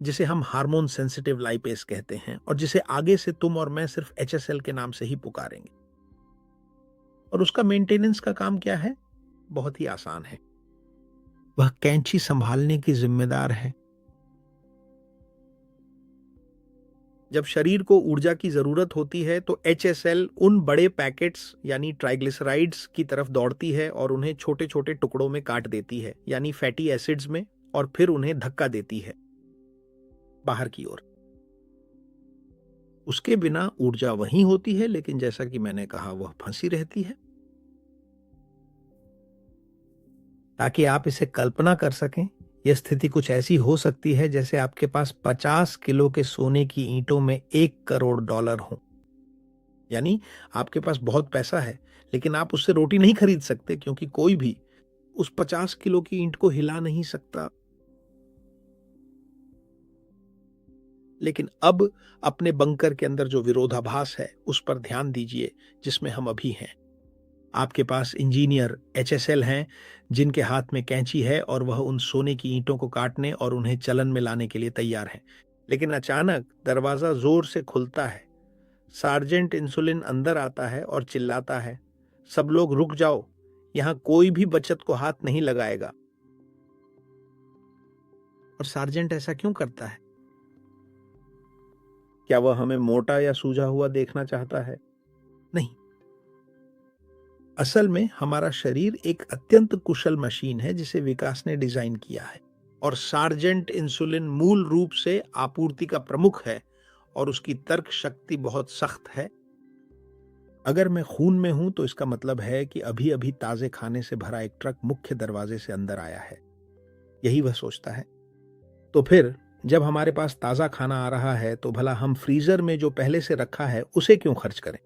जिसे हम हार्मोन सेंसिटिव लाइपेज कहते हैं, और जिसे आगे से तुम और मैं सिर्फ एचएसएल के नाम से ही पुकारेंगे। और उसका मेंटेनेंस का काम क्या है? बहुत ही आसान है। वह कैंची संभालने की जिम्मेदार है। जब शरीर को ऊर्जा की जरूरत होती है तो एचएसएल उन बड़े पैकेट्स यानी ट्राइग्लिसराइड्स की तरफ दौड़ती है और उन्हें छोटे छोटे टुकड़ों में काट देती है, यानी फैटी एसिड्स में, और फिर उन्हें धक्का देती है बाहर की ओर। उसके बिना ऊर्जा वहीं होती है, लेकिन जैसा कि मैंने कहा, वह फंसी रहती है। ताकि आप इसे कल्पना कर सकें, यह स्थिति कुछ ऐसी हो सकती है जैसे आपके पास 50 किलो के सोने की ईंटों में 1 करोड़ डॉलर हो। यानी आपके पास बहुत पैसा है, लेकिन आप उससे रोटी नहीं खरीद सकते, क्योंकि कोई भी उस 50 किलो की ईंट को हिला नहीं सकता। लेकिन अब अपने बंकर के अंदर जो विरोधाभास है, उस पर ध्यान दीजिए जिसमें हम अभी हैं। आपके पास इंजीनियर एचएसएल हैं, जिनके हाथ में कैंची है और वह उन सोने की ईंटों को काटने और उन्हें चलन में लाने के लिए तैयार हैं। लेकिन अचानक दरवाजा जोर से खुलता है। सार्जेंट इंसुलिन अंदर आता है और चिल्लाता है, सब लोग रुक जाओ, यहां कोई भी बचत को हाथ नहीं लगाएगा। और सार्जेंट ऐसा क्यों करता है? क्या वह हमें मोटा या सूजा हुआ देखना चाहता है? नहीं। असल में हमारा शरीर एक अत्यंत कुशल मशीन है जिसे विकास ने डिजाइन किया है, और सार्जेंट इंसुलिन मूल रूप से आपूर्ति का प्रमुख है और उसकी तर्क शक्ति बहुत सख्त है। अगर मैं खून में हूं तो इसका मतलब है कि अभी अभी ताजे खाने से भरा एक ट्रक मुख्य दरवाजे से अंदर आया है, यही वह सोचता है। तो फिर जब हमारे पास ताजा खाना आ रहा है तो भला हम फ्रीजर में जो पहले से रखा है उसे क्यों खर्च करें?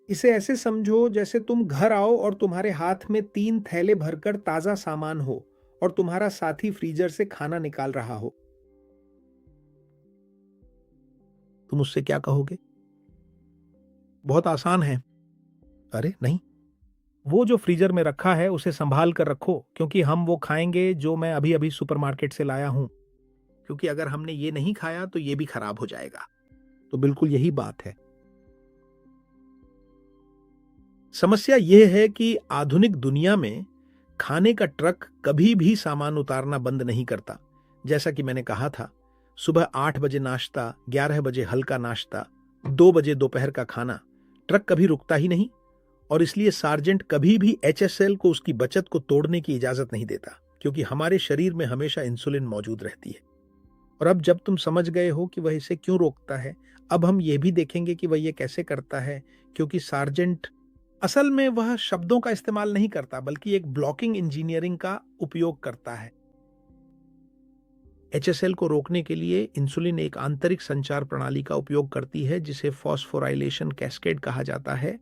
इसे ऐसे समझो जैसे तुम घर आओ और तुम्हारे हाथ में 3 थैले भरकर ताजा सामान हो और तुम्हारा साथी फ्रीजर से खाना निकाल रहा हो। तुम उससे क्या कहोगे? बहुत आसान है। अरे नहीं, वो जो फ्रीजर में रखा है उसे संभाल कर रखो, क्योंकि हम वो खाएंगे जो मैं अभी अभी सुपरमार्केट से लाया हूं, क्योंकि अगर हमने ये नहीं खाया तो ये भी खराब हो जाएगा। तो बिल्कुल यही बात है। समस्या यह है कि आधुनिक दुनिया में खाने का ट्रक कभी भी सामान उतारना बंद नहीं करता। जैसा कि मैंने कहा था, सुबह 8 बजे नाश्ता, 11 बजे हल्का नाश्ता, 2 बजे दोपहर का खाना, ट्रक कभी रुकता ही नहीं। और इसलिए सार्जेंट कभी भी एचएसएल को उसकी बचत को तोड़ने की इजाजत नहीं देता, क्योंकि हमारे शरीर में हमेशा इंसुलिन मौजूद रहती है। और अब जब तुम समझ गए हो कि वह इसे क्यों रोकता है, अब हम यह भी देखेंगे कि वह यह कैसे करता है। क्योंकि सार्जेंट असल में वह शब्दों का इस्तेमाल नहीं करता, बल्कि एक ब्लॉकिंग इंजीनियरिंग का उपयोग करता है। एचएसएल को रोकने के लिए इंसुलिन एक आंतरिक संचार प्रणाली का उपयोग करती है, जिसे फॉस्फोराइलेशन कैस्केड कहा जाता है।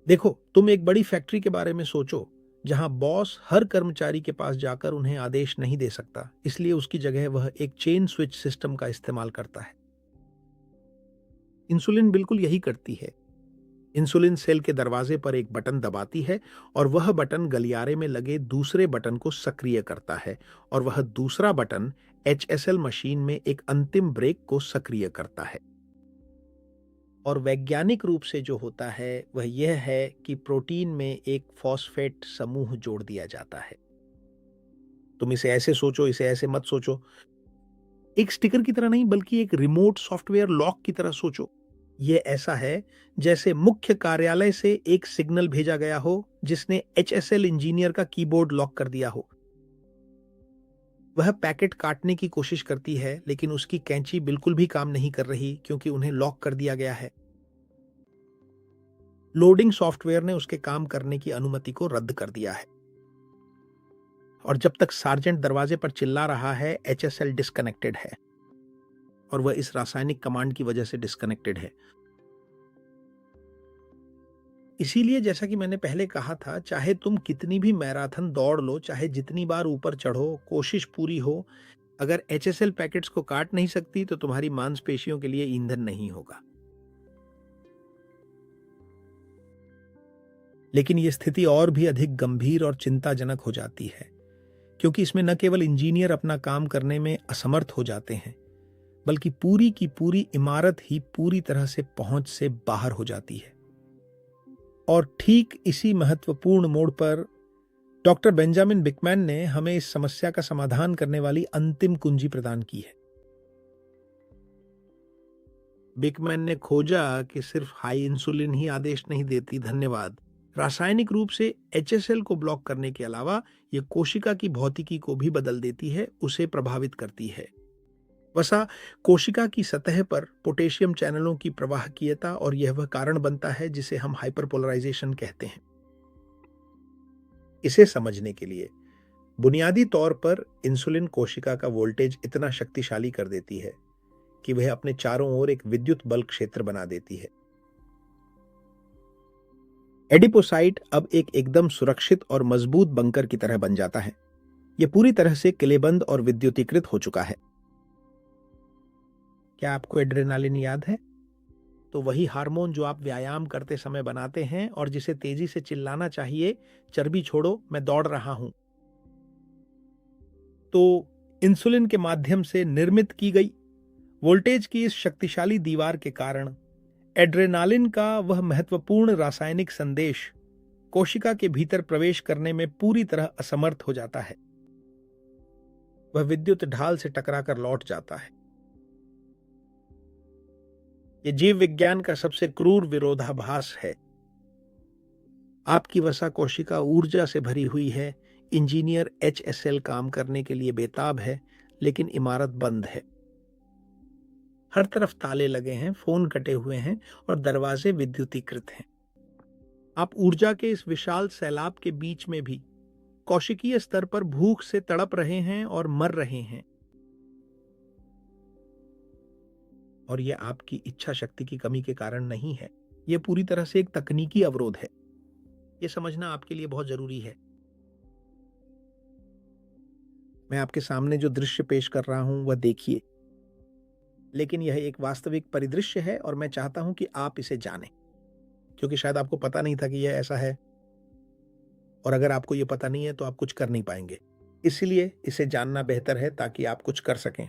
देखो, तुम एक बड़ी फैक्ट्री के बारे में सोचो, जहां बॉस हर कर्मचारी के पास जाकर उन्हें आदेश नहीं दे सकता, इसलिए उसकी जगह वह एक चेन स्विच सिस्टम का इस्तेमाल करता है। इंसुलिन बिल्कुल यही करती है। इंसुलिन सेल के दरवाजे पर एक बटन दबाती है और वह बटन गलियारे में लगे दूसरे बटन को सक्रिय करता है, और वह दूसरा बटन एचएसएल मशीन में एक अंतिम ब्रेक को सक्रिय करता है। और वैज्ञानिक रूप से जो होता है वह यह है कि प्रोटीन में एक फॉस्फेट समूह जोड़ दिया जाता है। तुम इसे ऐसे सोचो, इसे ऐसे मत सोचो। एक स्टिकर की तरह नहीं, बल्कि एक रिमोट सॉफ्टवेयर लॉक की तरह सोचो। यह ऐसा है जैसे मुख्य कार्यालय से एक सिग्नल भेजा गया हो जिसने एचएसएल इंजीनियर का कीबोर्ड लॉक कर दिया हो। वह पैकेट काटने की कोशिश करती है, लेकिन उसकी कैंची बिल्कुल भी काम नहीं कर रही क्योंकि उन्हें लॉक कर दिया गया है। लोडिंग सॉफ्टवेयर ने उसके काम करने की अनुमति को रद्द कर दिया है। और जब तक सार्जेंट दरवाजे पर चिल्ला रहा है, एचएसएल डिस्कनेक्टेड है और वह इस रासायनिक कमांड की वजह से डिस्कनेक्टेड है। इसीलिए जैसा कि मैंने पहले कहा था, चाहे तुम कितनी भी मैराथन दौड़ लो, चाहे जितनी बार ऊपर चढ़ो, कोशिश पूरी हो, अगर एचएसएल पैकेट्स को काट नहीं सकती तो तुम्हारी मांसपेशियों के लिए ईंधन नहीं होगा। लेकिन यह स्थिति और भी अधिक गंभीर और चिंताजनक हो जाती है, क्योंकि इसमें न केवल इंजीनियर अपना काम करने में असमर्थ हो जाते हैं, बल्कि पूरी की पूरी इमारत ही पूरी तरह से पहुंच से बाहर हो जाती है। और ठीक इसी महत्वपूर्ण मोड़ पर डॉक्टर बेंजामिन बिकमैन ने हमें इस समस्या का समाधान करने वाली अंतिम कुंजी प्रदान की है। बिकमैन ने खोजा कि सिर्फ हाई इंसुलिन ही आदेश नहीं देती, धन्यवाद, रासायनिक रूप से एचएसएल को ब्लॉक करने के अलावा यह कोशिका की भौतिकी को भी बदल देती है, उसे प्रभावित करती है। वसा कोशिका की सतह पर पोटेशियम चैनलों की प्रवाहकीयता, और यह वह कारण बनता है जिसे हम हाइपरपोलराइजेशन कहते हैं। इसे समझने के लिए बुनियादी तौर पर इंसुलिन कोशिका का वोल्टेज इतना शक्तिशाली कर देती है कि वह अपने चारों ओर एक विद्युत बल क्षेत्र बना देती है। एडिपोसाइट अब एक एकदम सुरक्षित और मजबूत बंकर की तरह बन जाता है। यह पूरी तरह से किलेबंद और विद्युतीकृत हो चुका है। क्या आपको एड्रेनालिन याद है? तो वही हार्मोन जो आप व्यायाम करते समय बनाते हैं और जिसे तेजी से चिल्लाना चाहिए, चर्बी छोड़ो, मैं दौड़ रहा हूं। तो इंसुलिन के माध्यम से निर्मित की गई वोल्टेज की इस शक्तिशाली दीवार के कारण एड्रेनालिन का वह महत्वपूर्ण रासायनिक संदेश कोशिका के भीतर प्रवेश करने में पूरी तरह असमर्थ हो जाता है। वह विद्युत ढाल से टकराकर लौट जाता है। यह जीव विज्ञान का सबसे क्रूर विरोधाभास है। आपकी वसा कोशिका ऊर्जा से भरी हुई है, इंजीनियर एचएसएल काम करने के लिए बेताब है, लेकिन इमारत बंद है। हर तरफ ताले लगे हैं, फोन कटे हुए हैं और दरवाजे विद्युतीकृत हैं। आप ऊर्जा के इस विशाल सैलाब के बीच में भी कोशिकीय स्तर पर भूख से तड़प रहे हैं और मर रहे हैं। और यह आपकी इच्छा शक्ति की कमी के कारण नहीं है, यह पूरी तरह से एक तकनीकी अवरोध है। यह समझना आपके लिए बहुत जरूरी है। मैं आपके सामने जो दृश्य पेश कर रहा हूं वह देखिए, लेकिन यह एक वास्तविक परिदृश्य है और मैं चाहता हूं कि आप इसे जानें, क्योंकि शायद आपको पता नहीं था कि यह ऐसा है, और अगर आपको यह पता नहीं है तो आप कुछ कर नहीं पाएंगे। इसलिए इसे जानना बेहतर है ताकि आप कुछ कर सकें।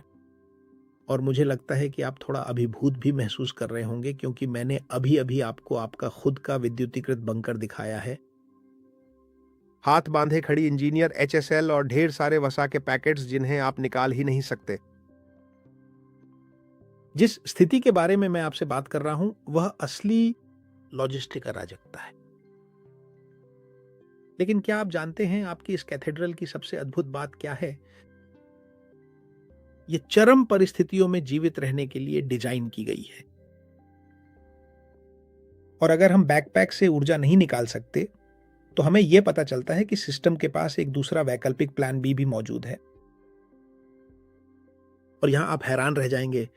और मुझे लगता है कि आप थोड़ा अभिभूत भी महसूस कर रहे होंगे, क्योंकि मैंने अभी अभी आपको आपका खुद का विद्युतीकृत बंकर दिखाया है। हाथ बांधे खड़ी इंजीनियर एचएसएल और ढेर सारे वसा के पैकेट्स जिन्हें आप निकाल ही नहीं सकते। जिस स्थिति के बारे में मैं आपसे बात कर रहा हूं वह असली लॉजिस्टिक अराजकता है। लेकिन क्या आप जानते हैं आपकी इस कैथेड्रल की सबसे अद्भुत बात क्या है? यह चरम परिस्थितियों में जीवित रहने के लिए डिजाइन की गई है। और अगर हम बैकपैक से ऊर्जा नहीं निकाल सकते तो हमें यह पता चलता है कि सिस्टम के पास एक दूसरा वैकल्पिक प्लान बी भी मौजूद है। और यहां आप हैरान रह जाएंगे,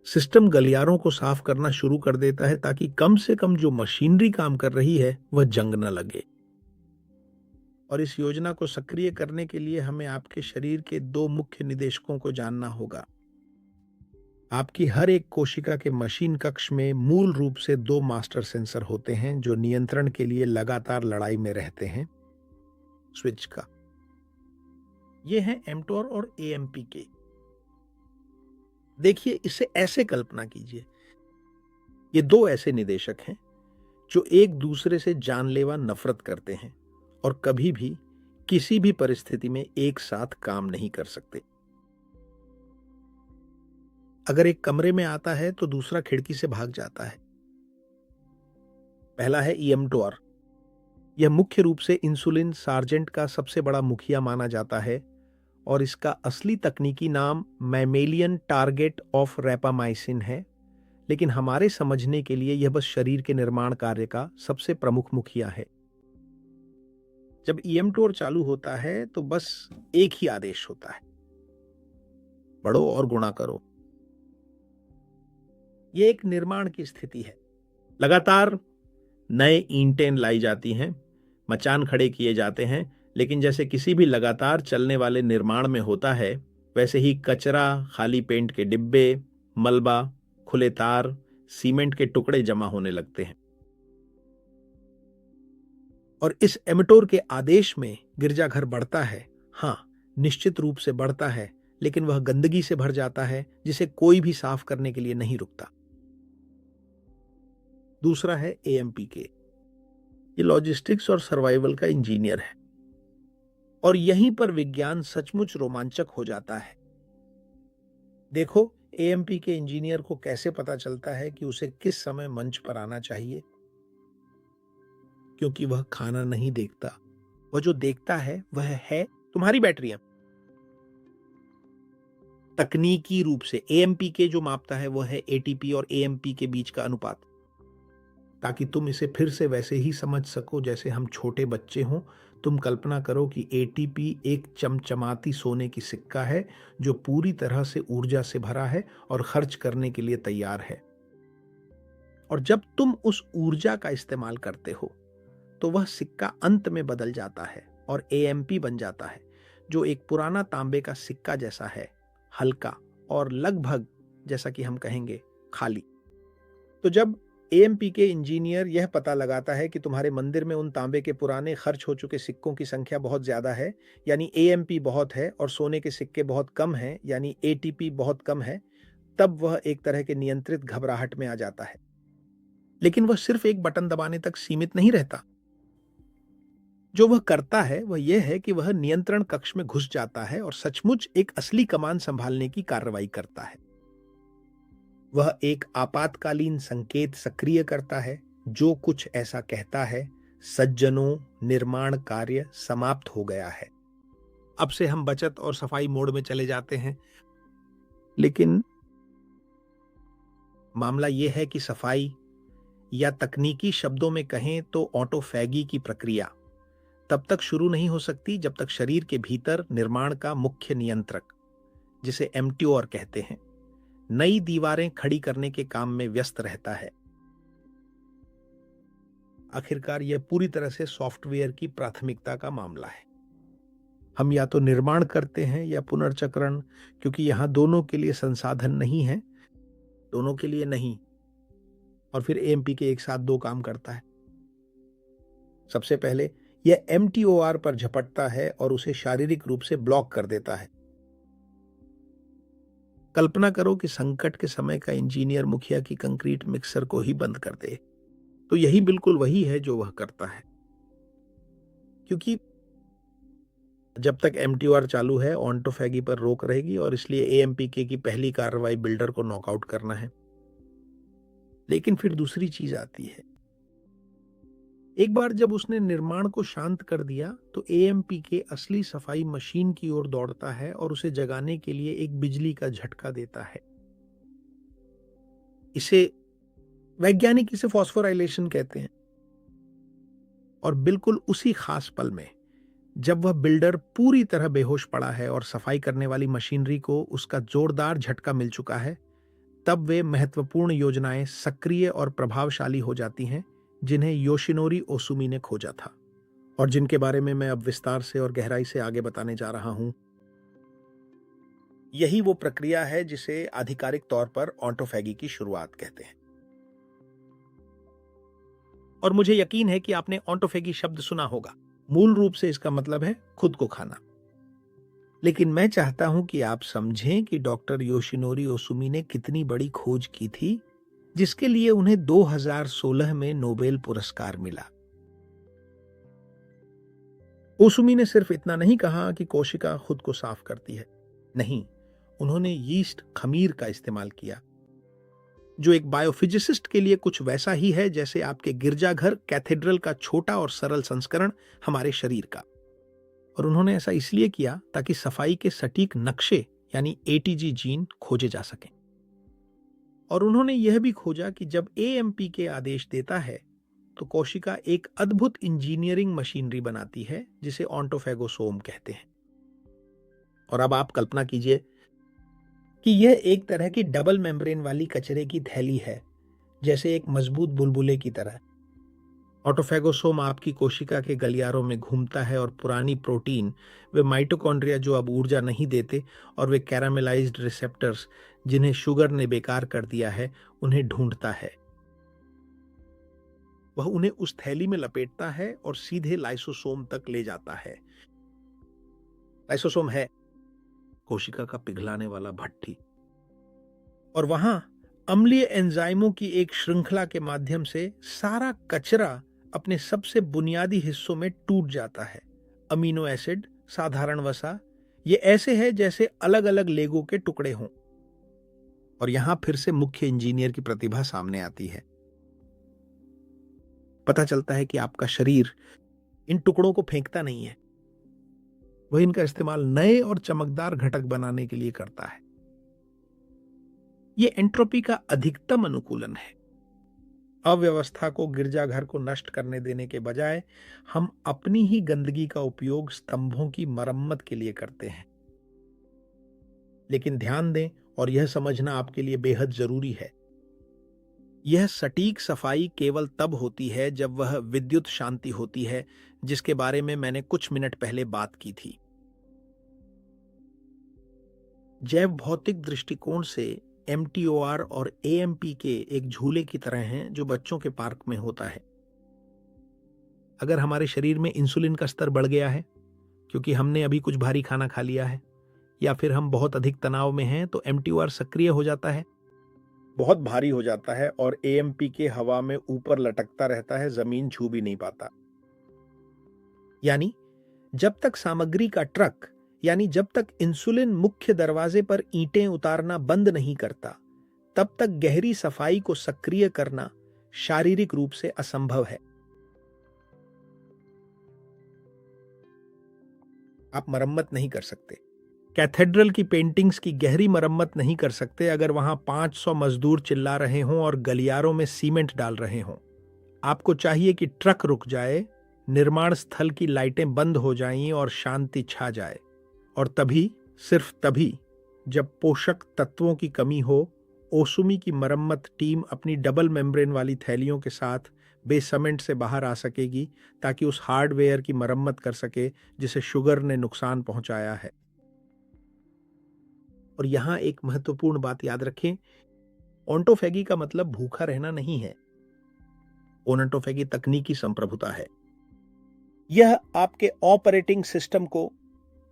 सिस्टम गलियारों को साफ करना शुरू कर देता है ताकि कम से कम जो मशीनरी काम कर रही है वह जंग न लगे। और इस योजना को सक्रिय करने के लिए हमें आपके शरीर के 2 मुख्य निदेशकों को जानना होगा। आपकी हर एक कोशिका के मशीन कक्ष में मूल रूप से 2 मास्टर सेंसर होते हैं जो नियंत्रण के लिए लगातार लड़ाई में रहते हैं। स्विच का ये हैं एमटोर और एएमपीके। देखिए, इसे ऐसे कल्पना कीजिए, ये 2 ऐसे निदेशक हैं जो एक दूसरे से जानलेवा नफरत करते हैं और कभी भी किसी भी परिस्थिति में एक साथ काम नहीं कर सकते। अगर एक कमरे में आता है तो दूसरा खिड़की से भाग जाता है। पहला है ईएमटोर। यह मुख्य रूप से इंसुलिन सार्जेंट का सबसे बड़ा मुखिया माना जाता है और इसका असली तकनीकी नाम मैमेलियन टारगेट ऑफ रैपामाइसिन है, लेकिन हमारे समझने के लिए यह बस शरीर के निर्माण कार्य का सबसे प्रमुख मुखिया है। जब ईएमटोर चालू होता है तो बस एक ही आदेश होता है, बढ़ो और गुणा करो। यह एक निर्माण की स्थिति है। लगातार नए ईंटें लाई जाती हैं, मचान खड़े किए जाते हैं, लेकिन जैसे किसी भी लगातार चलने वाले निर्माण में होता है, वैसे ही कचरा, खाली पेंट के डिब्बे, मलबा, खुले तार, सीमेंट के टुकड़े जमा होने लगते हैं। और इस एमिटोर के आदेश में गिरजाघर बढ़ता है। हाँ, निश्चित रूप से बढ़ता है, लेकिन वह गंदगी से भर जाता है जिसे कोई भी साफ करने के लिए नहीं रुकता। दूसरा है एएमपीके। ये लॉजिस्टिक्स और सर्वाइवल का इंजीनियर है, और यहीं पर विज्ञान सचमुच रोमांचक हो जाता है। देखो, एएमपीके इंजीनियर को कैसे पता चलता है कि उसे किस समय मंच पर आना चाहिए, क्योंकि वह खाना नहीं देखता। वह जो देखता है वह है तुम्हारी बैटरियां। तकनीकी रूप से एएमपीके जो मापता है वह है एटीपी और एएमपी के बीच का अनुपात, ताकि तुम इसे फिर से वैसे ही समझ सको जैसे हम छोटे बच्चे हों। तुम कल्पना करो कि एटीपी एक चमचमाती सोने की सिक्का है जो पूरी तरह से ऊर्जा से भरा है और खर्च करने के लिए तैयार है। और जब तुम उस ऊर्जा का इस्तेमाल करते हो तो वह सिक्का अंत में बदल जाता है और एएमपी बन जाता है, जो एक पुराना तांबे का सिक्का जैसा है, हल्का और लगभग, जैसा कि हम कहेंगे, खाली। तो जब एएमपी के इंजीनियर यह पता लगाता है कि तुम्हारे मंदिर में उन तांबे के पुराने खर्च हो चुके सिक्कों की संख्या बहुत ज्यादा है, यानी एएमपी बहुत है, और सोने के सिक्के बहुत कम हैं, यानी एटीपी बहुत कम है, तब वह एक तरह के नियंत्रित घबराहट में आ जाता है। लेकिन वह सिर्फ एक बटन दबाने तक सीमित नहीं रहता। जो वह करता है वह यह है कि वह नियंत्रण कक्ष में घुस जाता है और सचमुच एक असली कमान संभालने की कार्रवाई करता है। वह एक आपातकालीन संकेत सक्रिय करता है जो कुछ ऐसा कहता है, सज्जनों, निर्माण कार्य समाप्त हो गया है। अब से हम बचत और सफाई मोड में चले जाते हैं, लेकिन मामला यह है कि सफाई, या तकनीकी शब्दों में कहें तो ऑटोफैगी की प्रक्रिया, तब तक शुरू नहीं हो सकती जब तक शरीर के भीतर निर्माण का मुख्य नियंत्रक, जिसे एमटीओआर कहते हैं, नई दीवारें खड़ी करने के काम में व्यस्त रहता है। आखिरकार यह पूरी तरह से सॉफ्टवेयर की प्राथमिकता का मामला है। हम या तो निर्माण करते हैं या पुनर्चक्रण, क्योंकि यहां दोनों के लिए संसाधन नहीं है, दोनों के लिए नहीं। और फिर एएमपी के एक साथ दो काम करता है। सबसे पहले यह एमटीओआर पर झपटता है और उसे शारीरिक रूप से ब्लॉक कर देता है। कल्पना करो कि संकट के समय का इंजीनियर मुखिया की कंक्रीट मिक्सर को ही बंद कर दे, तो यही बिल्कुल वही है जो वह करता है। क्योंकि जब तक एमटीओआर चालू है, ऑटोफैगी पर रोक रहेगी, और इसलिए एएमपीके की पहली कार्रवाई बिल्डर को नॉकआउट करना है। लेकिन फिर दूसरी चीज आती है। एक बार जब उसने निर्माण को शांत कर दिया तो एएमपीके असली सफाई मशीन की ओर दौड़ता है और उसे जगाने के लिए एक बिजली का झटका देता है। वैज्ञानिक इसे फॉस्फोराइलेशन कहते हैं। और बिल्कुल उसी खास पल में, जब वह बिल्डर पूरी तरह बेहोश पड़ा है और सफाई करने वाली मशीनरी को उसका जोरदार झटका मिल चुका है, तब वे महत्वपूर्ण योजनाएं सक्रिय और प्रभावशाली हो जाती हैं जिन्हें योशिनोरी ओसुमी ने खोजा था, और जिनके बारे में मैं अब विस्तार से और गहराई से आगे बताने जा रहा हूं। यही वो प्रक्रिया है जिसे आधिकारिक तौर पर ऑटोफैगी की शुरुआत कहते हैं। और मुझे यकीन है कि आपने ऑटोफैगी शब्द सुना होगा। मूल रूप से इसका मतलब है खुद को खाना। लेकिन मैं चाहता हूं कि आप समझें कि डॉक्टर योशिनोरी ओसुमी ने कितनी बड़ी खोज की थी, जिसके लिए उन्हें 2016 में नोबेल पुरस्कार मिला। ओसुमी ने सिर्फ इतना नहीं कहा कि कोशिका खुद को साफ करती है। नहीं, उन्होंने यीस्ट खमीर का इस्तेमाल किया, जो एक बायोफिजिसिस्ट के लिए कुछ वैसा ही है जैसे आपके गिरजाघर कैथेड्रल का छोटा और सरल संस्करण हमारे शरीर का। और उन्होंने ऐसा इसलिए किया ताकि सफाई के सटीक नक्शे यानी एटीजी जीन खोजे जा सकें। और उन्होंने यह भी खोजा कि जब एएमपी के आदेश देता है तो कोशिका एक अद्भुत इंजीनियरिंग मशीनरी बनाती है जिसे ऑन्टोफेगोसोम कहते हैं। और अब आप कल्पना कीजिए कि यह एक तरह की डबल मेम्ब्रेन वाली कचरे की थैली है, जैसे एक मजबूत बुलबुले की तरह। ऑटोफेगोसोम आपकी कोशिका के गलियारों में घूमता है और पुरानी प्रोटीन, वे माइटोकॉन्ड्रिया जो अब ऊर्जा नहीं देते, और वे कैरामेलाइज्ड रिसेप्टर्स जिन्हें शुगर ने बेकार कर दिया है, उन्हें ढूंढता है। वह उन्हें उस थैली में लपेटता है और सीधे लाइसोसोम तक ले जाता है। लाइसोसोम है कोशिका का पिघलाने वाला भट्ठी, और वहां अम्लीय एंजाइमों की एक श्रृंखला के माध्यम से सारा कचरा अपने सबसे बुनियादी हिस्सों में टूट जाता है। अमीनो एसिड, साधारण वसा, ये ऐसे है जैसे अलग अलग लेगो के टुकड़े हों। और यहां फिर से मुख्य इंजीनियर की प्रतिभा सामने आती है। पता चलता है कि आपका शरीर इन टुकड़ों को फेंकता नहीं है, वह इनका इस्तेमाल नए और चमकदार घटक बनाने के लिए करता है। यह एंट्रोपी का अधिकतम अनुकूलन है। अव्यवस्था को, गिरजाघर को नष्ट करने देने के बजाय हम अपनी ही गंदगी का उपयोग स्तंभों की मरम्मत के लिए करते हैं। लेकिन ध्यान दें, और यह समझना आपके लिए बेहद जरूरी है, यह सटीक सफाई केवल तब होती है जब वह विद्युत शांति होती है, जिसके बारे में मैंने कुछ मिनट पहले बात की थी। जैव भौतिक दृष्टिकोण से एमटीओआर और एएमपी के एक झूले की तरह हैं जो बच्चों के पार्क में होता है। अगर हमारे शरीर में इंसुलिन का स्तर बढ़ गया है क्योंकि हमने अभी कुछ भारी खाना खा लिया है, या फिर हम बहुत अधिक तनाव में हैं, तो एमटीओआर सक्रिय हो जाता है, बहुत भारी हो जाता है, और एएमपी के हवा में ऊपर लटकता रहता है, जमीन छू भी नहीं पाता। यानी जब तक सामग्री का ट्रक, यानी जब तक इंसुलिन मुख्य दरवाजे पर ईंटें उतारना बंद नहीं करता, तब तक गहरी सफाई को सक्रिय करना शारीरिक रूप से असंभव है। आप मरम्मत नहीं कर सकते। कैथेड्रल की पेंटिंग्स की गहरी मरम्मत नहीं कर सकते अगर वहां 500 मजदूर चिल्ला रहे हों और गलियारों में सीमेंट डाल रहे हों। आपको चाहिए कि ट्रक रुक जाए, निर्माण स्थल की लाइटें बंद हो जाएं और शांति छा जाए। और तभी, सिर्फ तभी, जब पोषक तत्वों की कमी हो, ओसुमी की मरम्मत टीम अपनी डबल मेम्ब्रेन वाली थैलियों के साथ बेसमेंट से बाहर आ सकेगी ताकि उस हार्डवेयर की मरम्मत कर सके जिसे शुगर ने नुकसान पहुंचाया है। और यहां एक महत्वपूर्ण बात याद रखें, ओंटोफेगी का मतलब भूखा रहना नहीं है। ओनटोफेगी तकनीकी संप्रभुता है। यह आपके ऑपरेटिंग सिस्टम को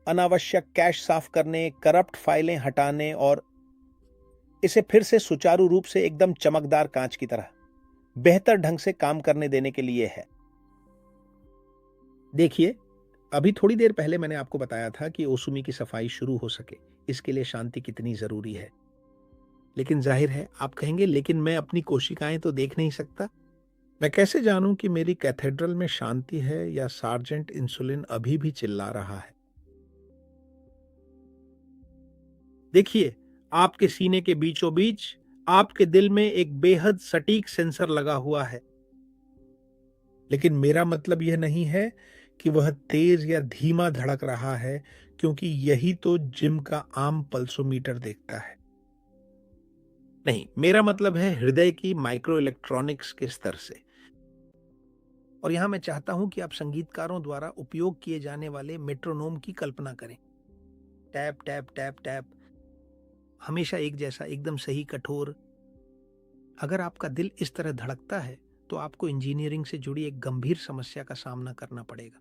अनावश्यक कैश साफ करने, करप्ट फाइलें हटाने और इसे फिर से सुचारू रूप से एकदम चमकदार कांच की तरह बेहतर ढंग से काम करने देने के लिए है। देखिए, अभी थोड़ी देर पहले मैंने आपको बताया था कि ओसुमी की सफाई शुरू हो सके, इसके लिए शांति कितनी जरूरी है। लेकिन जाहिर है आप कहेंगे, लेकिन मैं अपनी कोशिकाएं तो देख नहीं सकता, मैं कैसे जानूं कि मेरी कैथेड्रल में शांति है या सार्जेंट इंसुलिन अभी भी चिल्ला रहा है। देखिए, आपके सीने के बीचों बीच आपके दिल में एक बेहद सटीक सेंसर लगा हुआ है। लेकिन मेरा मतलब यह नहीं है कि वह तेज या धीमा धड़क रहा है, क्योंकि यही तो जिम का आम पल्सोमीटर देखता है। नहीं, मेरा मतलब है हृदय की माइक्रो इलेक्ट्रॉनिक्स के स्तर से। और यहां मैं चाहता हूं कि आप संगीतकारों द्वारा उपयोग किए जाने वाले मेट्रोनोम की कल्पना करें। टैप टैप टैप टैप, हमेशा एक जैसा, एकदम सही, कठोर। अगर आपका दिल इस तरह धड़कता है तो आपको इंजीनियरिंग से जुड़ी एक गंभीर समस्या का सामना करना पड़ेगा,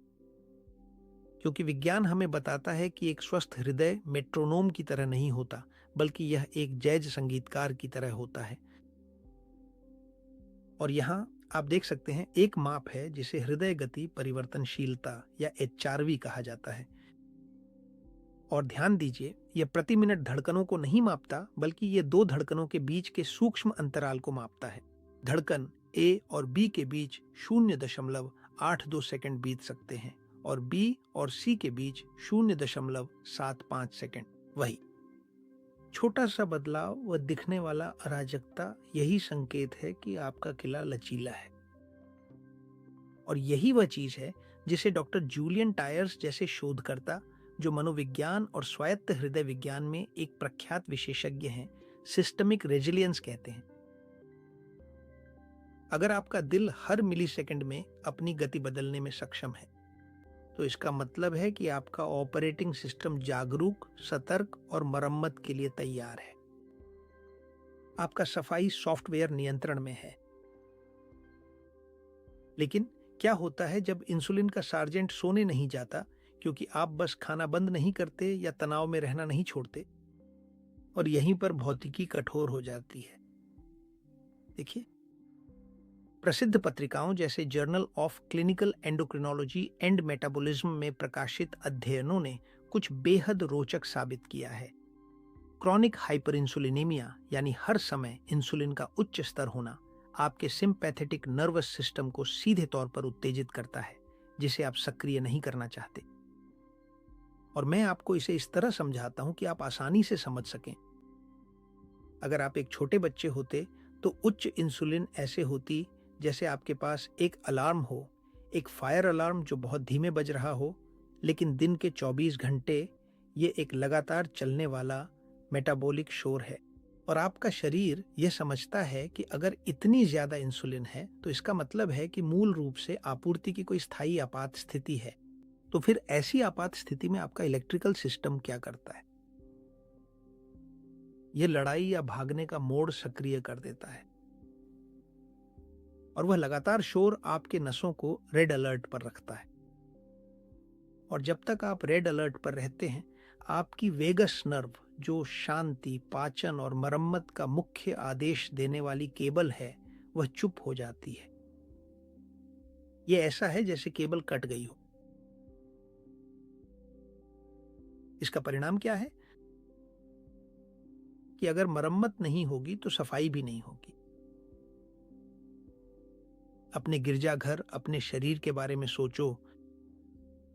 क्योंकि विज्ञान हमें बताता है कि एक स्वस्थ हृदय मेट्रोनोम की तरह नहीं होता, बल्कि यह एक जैज संगीतकार की तरह होता है। और यहां आप देख सकते हैं एक माप है जिसे हृदय गति परिवर्तनशीलता या एचआरवी कहा जाता है। और ध्यान दीजिए, यह प्रति मिनट धड़कनों को नहीं मापता, बल्कि यह दो धड़कनों के बीच के सूक्ष्म अंतराल को मापता है। धड़कन ए और बी के बीच 0.82 सेकंड बीत सकते हैं और बी और सी के बीच 0.75 सेकंड। वही छोटा सा बदलाव व दिखने वाला अराजकता, यही संकेत है कि आपका किला लचीला है। और यही वह चीज है जिसे डॉक्टर जूलियन टायर्स जैसे शोधकर्ता, जो मनोविज्ञान और स्वायत्त हृदय विज्ञान में एक प्रख्यात विशेषज्ञ हैं, सिस्टमिक रेजिलियंस कहते हैं। अगर आपका दिल हर मिलीसेकंड में अपनी गति बदलने में सक्षम है, तो इसका मतलब है कि आपका ऑपरेटिंग सिस्टम जागरूक, सतर्क और मरम्मत के लिए तैयार है। आपका सफाई सॉफ्टवेयर नियंत्रण में है। लेकिन क्या होता है जब इंसुलिन का सार्जेंट सोने नहीं जाता, क्योंकि आप बस खाना बंद नहीं करते या तनाव में रहना नहीं छोड़ते? और यहीं पर भौतिकी कठोर हो जाती है। देखिए, प्रसिद्ध पत्रिकाओं जैसे journal of clinical endocrinology and metabolism में प्रकाशित अध्ययनों ने कुछ बेहद रोचक साबित किया है। क्रॉनिक हाइपरइंसुलिनेमिया यानी हर समय इंसुलिन का उच्च स्तर होना आपके सिंपैथेटिक नर्वस सिस्टम को सीधे तौर पर उत्तेजित करता है, जिसे आप सक्रिय नहीं करना चाहते। और मैं आपको इसे इस तरह समझाता हूं कि आप आसानी से समझ सकें। अगर आप एक छोटे बच्चे होते तो उच्च इंसुलिन ऐसे होती जैसे आपके पास एक अलार्म हो, एक फायर अलार्म जो बहुत धीमे बज रहा हो, लेकिन दिन के 24 घंटे ये एक लगातार चलने वाला मेटाबॉलिक शोर है। और आपका शरीर यह समझता है कि अगर इतनी ज्यादा इंसुलिन है तो इसका मतलब है कि मूल रूप से आपूर्ति की कोई स्थायी आपात स्थिति है। तो फिर ऐसी आपात स्थिति में आपका इलेक्ट्रिकल सिस्टम क्या करता है? यह लड़ाई या भागने का मोड सक्रिय कर देता है, और वह लगातार शोर आपके नसों को रेड अलर्ट पर रखता है। और जब तक आप रेड अलर्ट पर रहते हैं, आपकी वेगस नर्व, जो शांति, पाचन और मरम्मत का मुख्य आदेश देने वाली केबल है, वह चुप हो जाती है। यह ऐसा है जैसे केबल कट गई हो। इसका परिणाम क्या है कि अगर मरम्मत नहीं होगी तो सफाई भी नहीं होगी। अपने गिरजाघर, अपने शरीर के बारे में सोचो।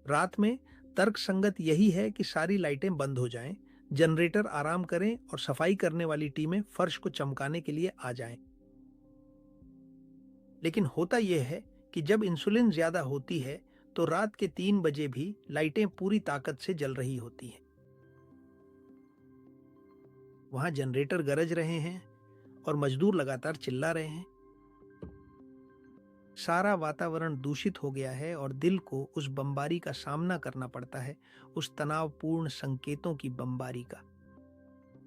रात में तर्कसंगत यही है कि सारी लाइटें बंद हो जाएं, जनरेटर आराम करें और सफाई करने वाली टीमें फर्श को चमकाने के लिए आ जाएं। लेकिन होता यह है कि जब इंसुलिन ज्यादा होती है तो रात के 3 बजे भी लाइटें पूरी ताकत से जल रही होती हैं। वहां जनरेटर गरज रहे हैं और मजदूर लगातार चिल्ला रहे हैं। सारा वातावरण दूषित हो गया है और दिल को उस बमबारी का सामना करना पड़ता है, उस तनावपूर्ण संकेतों की बमबारी का।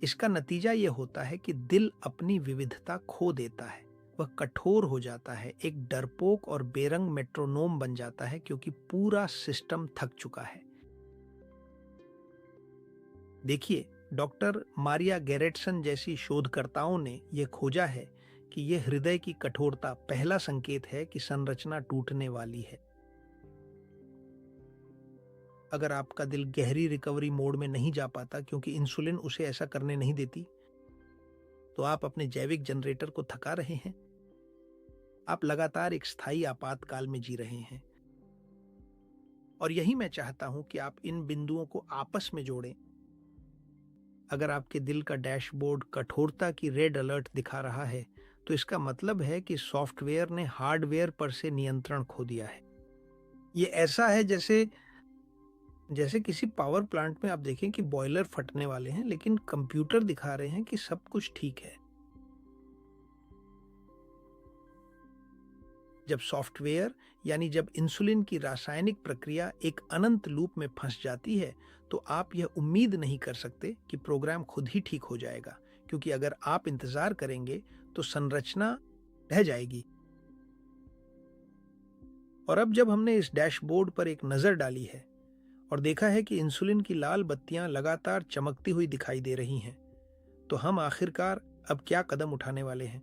इसका नतीजा यह होता है कि दिल अपनी विविधता खो देता है, वह कठोर हो जाता है, एक डरपोक और बेरंग मेट्रोनोम बन जाता है, क्योंकि पूरा सिस्टम थक चुका है। देखिए, डॉक्टर मारिया गैरेटसन जैसी शोधकर्ताओं ने यह खोजा है कि यह हृदय की कठोरता पहला संकेत है कि संरचना टूटने वाली है। अगर आपका दिल गहरी रिकवरी मोड में नहीं जा पाता क्योंकि इंसुलिन उसे ऐसा करने नहीं देती, तो आप अपने जैविक जनरेटर को थका रहे हैं। आप लगातार एक स्थायी आपातकाल में जी रहे हैं। और यही मैं चाहता हूं कि आप इन बिंदुओं को आपस में जोड़ें। अगर आपके दिल का डैशबोर्ड कठोरता की रेड अलर्ट दिखा रहा है, तो इसका मतलब है कि सॉफ्टवेयर ने हार्डवेयर पर से नियंत्रण खो दिया है। ये ऐसा है जैसे किसी पावर प्लांट में आप देखें कि बॉयलर फटने वाले हैं, लेकिन कंप्यूटर दिखा रहे हैं कि सब कुछ ठीक है। जब सॉफ्टवेयर यानी जब इंसुलिन की रासायनिक प्रक्रिया एक अनंत लूप में फंस जाती है, तो आप यह उम्मीद नहीं कर सकते कि प्रोग्राम खुद ही ठीक हो जाएगा, क्योंकि अगर आप इंतजार करेंगे तो संरचना ढह जाएगी। और अब जब हमने इस डैशबोर्ड पर एक नजर डाली है और देखा है कि इंसुलिन की लाल बत्तियां लगातार चमकती हुई दिखाई दे रही हैं, तो हम आखिरकार अब क्या कदम उठाने वाले हैं?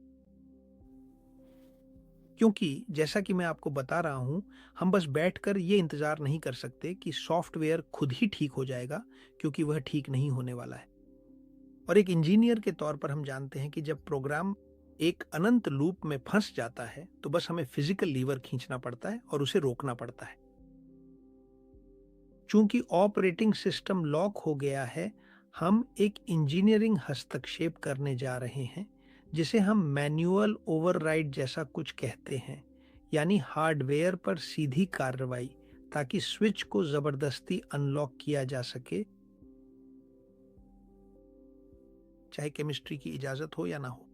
क्योंकि जैसा कि मैं आपको बता रहा हूं, हम बस बैठकर ये इंतजार नहीं कर सकते कि सॉफ्टवेयर खुद ही ठीक हो जाएगा, क्योंकि वह ठीक नहीं होने वाला है। और एक इंजीनियर के तौर पर हम जानते हैं कि जब प्रोग्राम एक अनंत लूप में फंस जाता है, तो बस हमें फिजिकल लीवर खींचना पड़ता है और उसे रोकना पड़ता है। चूंकि ऑपरेटिंग सिस्टम लॉक हो गया है, हम एक इंजीनियरिंग हस्तक्षेप करने जा रहे हैं जिसे हम मैन्युअल ओवरराइड जैसा कुछ कहते हैं, यानी हार्डवेयर पर सीधी कार्रवाई, ताकि स्विच को जबरदस्ती अनलॉक किया जा सके, चाहे केमिस्ट्री की इजाजत हो या ना हो।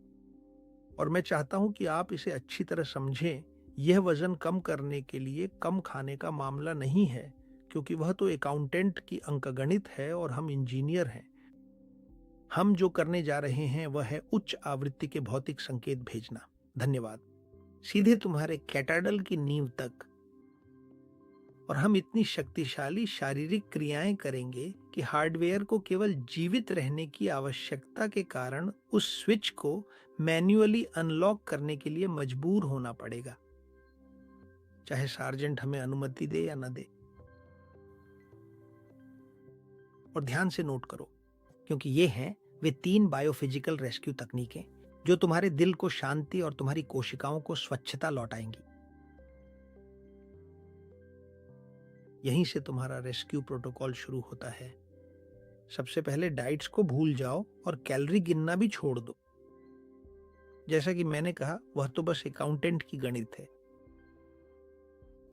और मैं चाहता हूं कि आप इसे अच्छी तरह समझें। यह वजन कम करने के लिए कम खाने का मामला नहीं है, क्योंकि वह तो अकाउंटेंट की अंकगणित है और हम इंजीनियर हैं। हम जो करने जा रहे हैं वह है उच्च आवृत्ति के भौतिक संकेत भेजना। धन्यवाद। सीधे तुम्हारे कैटाडल की नींव तक। और हम इतनी शक्तिशाली शारीरिक क्रियाएं करेंगे कि हार्डवेयर को केवल जीवित रहने की आवश्यकता के कारण उस स्विच को मैन्युअली अनलॉक करने के लिए मजबूर होना पड़ेगा, चाहे सार्जेंट हमें अनुमति दे या न दे। और ध्यान से नोट करो, क्योंकि ये हैं वे 3 बायोफिजिकल रेस्क्यू तकनीकें जो तुम्हारे दिल को शांति और तुम्हारी कोशिकाओं को स्वच्छता लौटाएंगी। यहीं से तुम्हारा रेस्क्यू प्रोटोकॉल शुरू होता है। सबसे पहले डाइट्स को भूल जाओ और कैलोरी गिनना भी छोड़ दो। जैसा कि मैंने कहा, वह तो बस अकाउंटेंट की गणित है।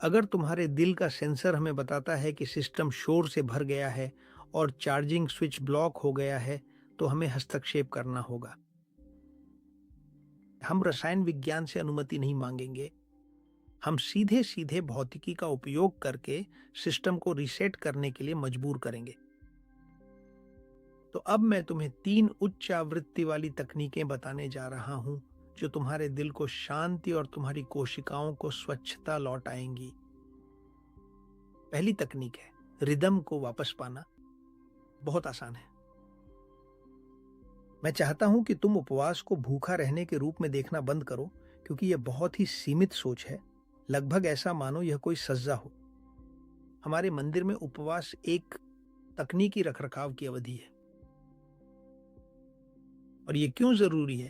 अगर तुम्हारे दिल का सेंसर हमें बताता है कि सिस्टम शोर से भर गया है और चार्जिंग स्विच ब्लॉक हो गया है, तो हमें हस्तक्षेप करना होगा। हम रसायन विज्ञान से अनुमति नहीं मांगेंगे। हम सीधे सीधे भौतिकी का उपयोग करके सिस्टम को रीसेट करने के लिए मजबूर करेंगे। तो अब मैं तुम्हें 3 उच्च आवृत्ति वाली तकनीकें बताने जा रहा हूं जो तुम्हारे दिल को शांति और तुम्हारी कोशिकाओं को स्वच्छता लौटाएंगी। पहली तकनीक है रिदम को वापस पाना। बहुत आसान है। मैं चाहता हूं कि तुम उपवास को भूखा रहने के रूप में देखना बंद करो, क्योंकि यह बहुत ही सीमित सोच है। लगभग ऐसा मानो यह कोई सज्जा हो। हमारे मंदिर में उपवास एक तकनीकी रखरखाव की अवधि है। और यह क्यों जरूरी है?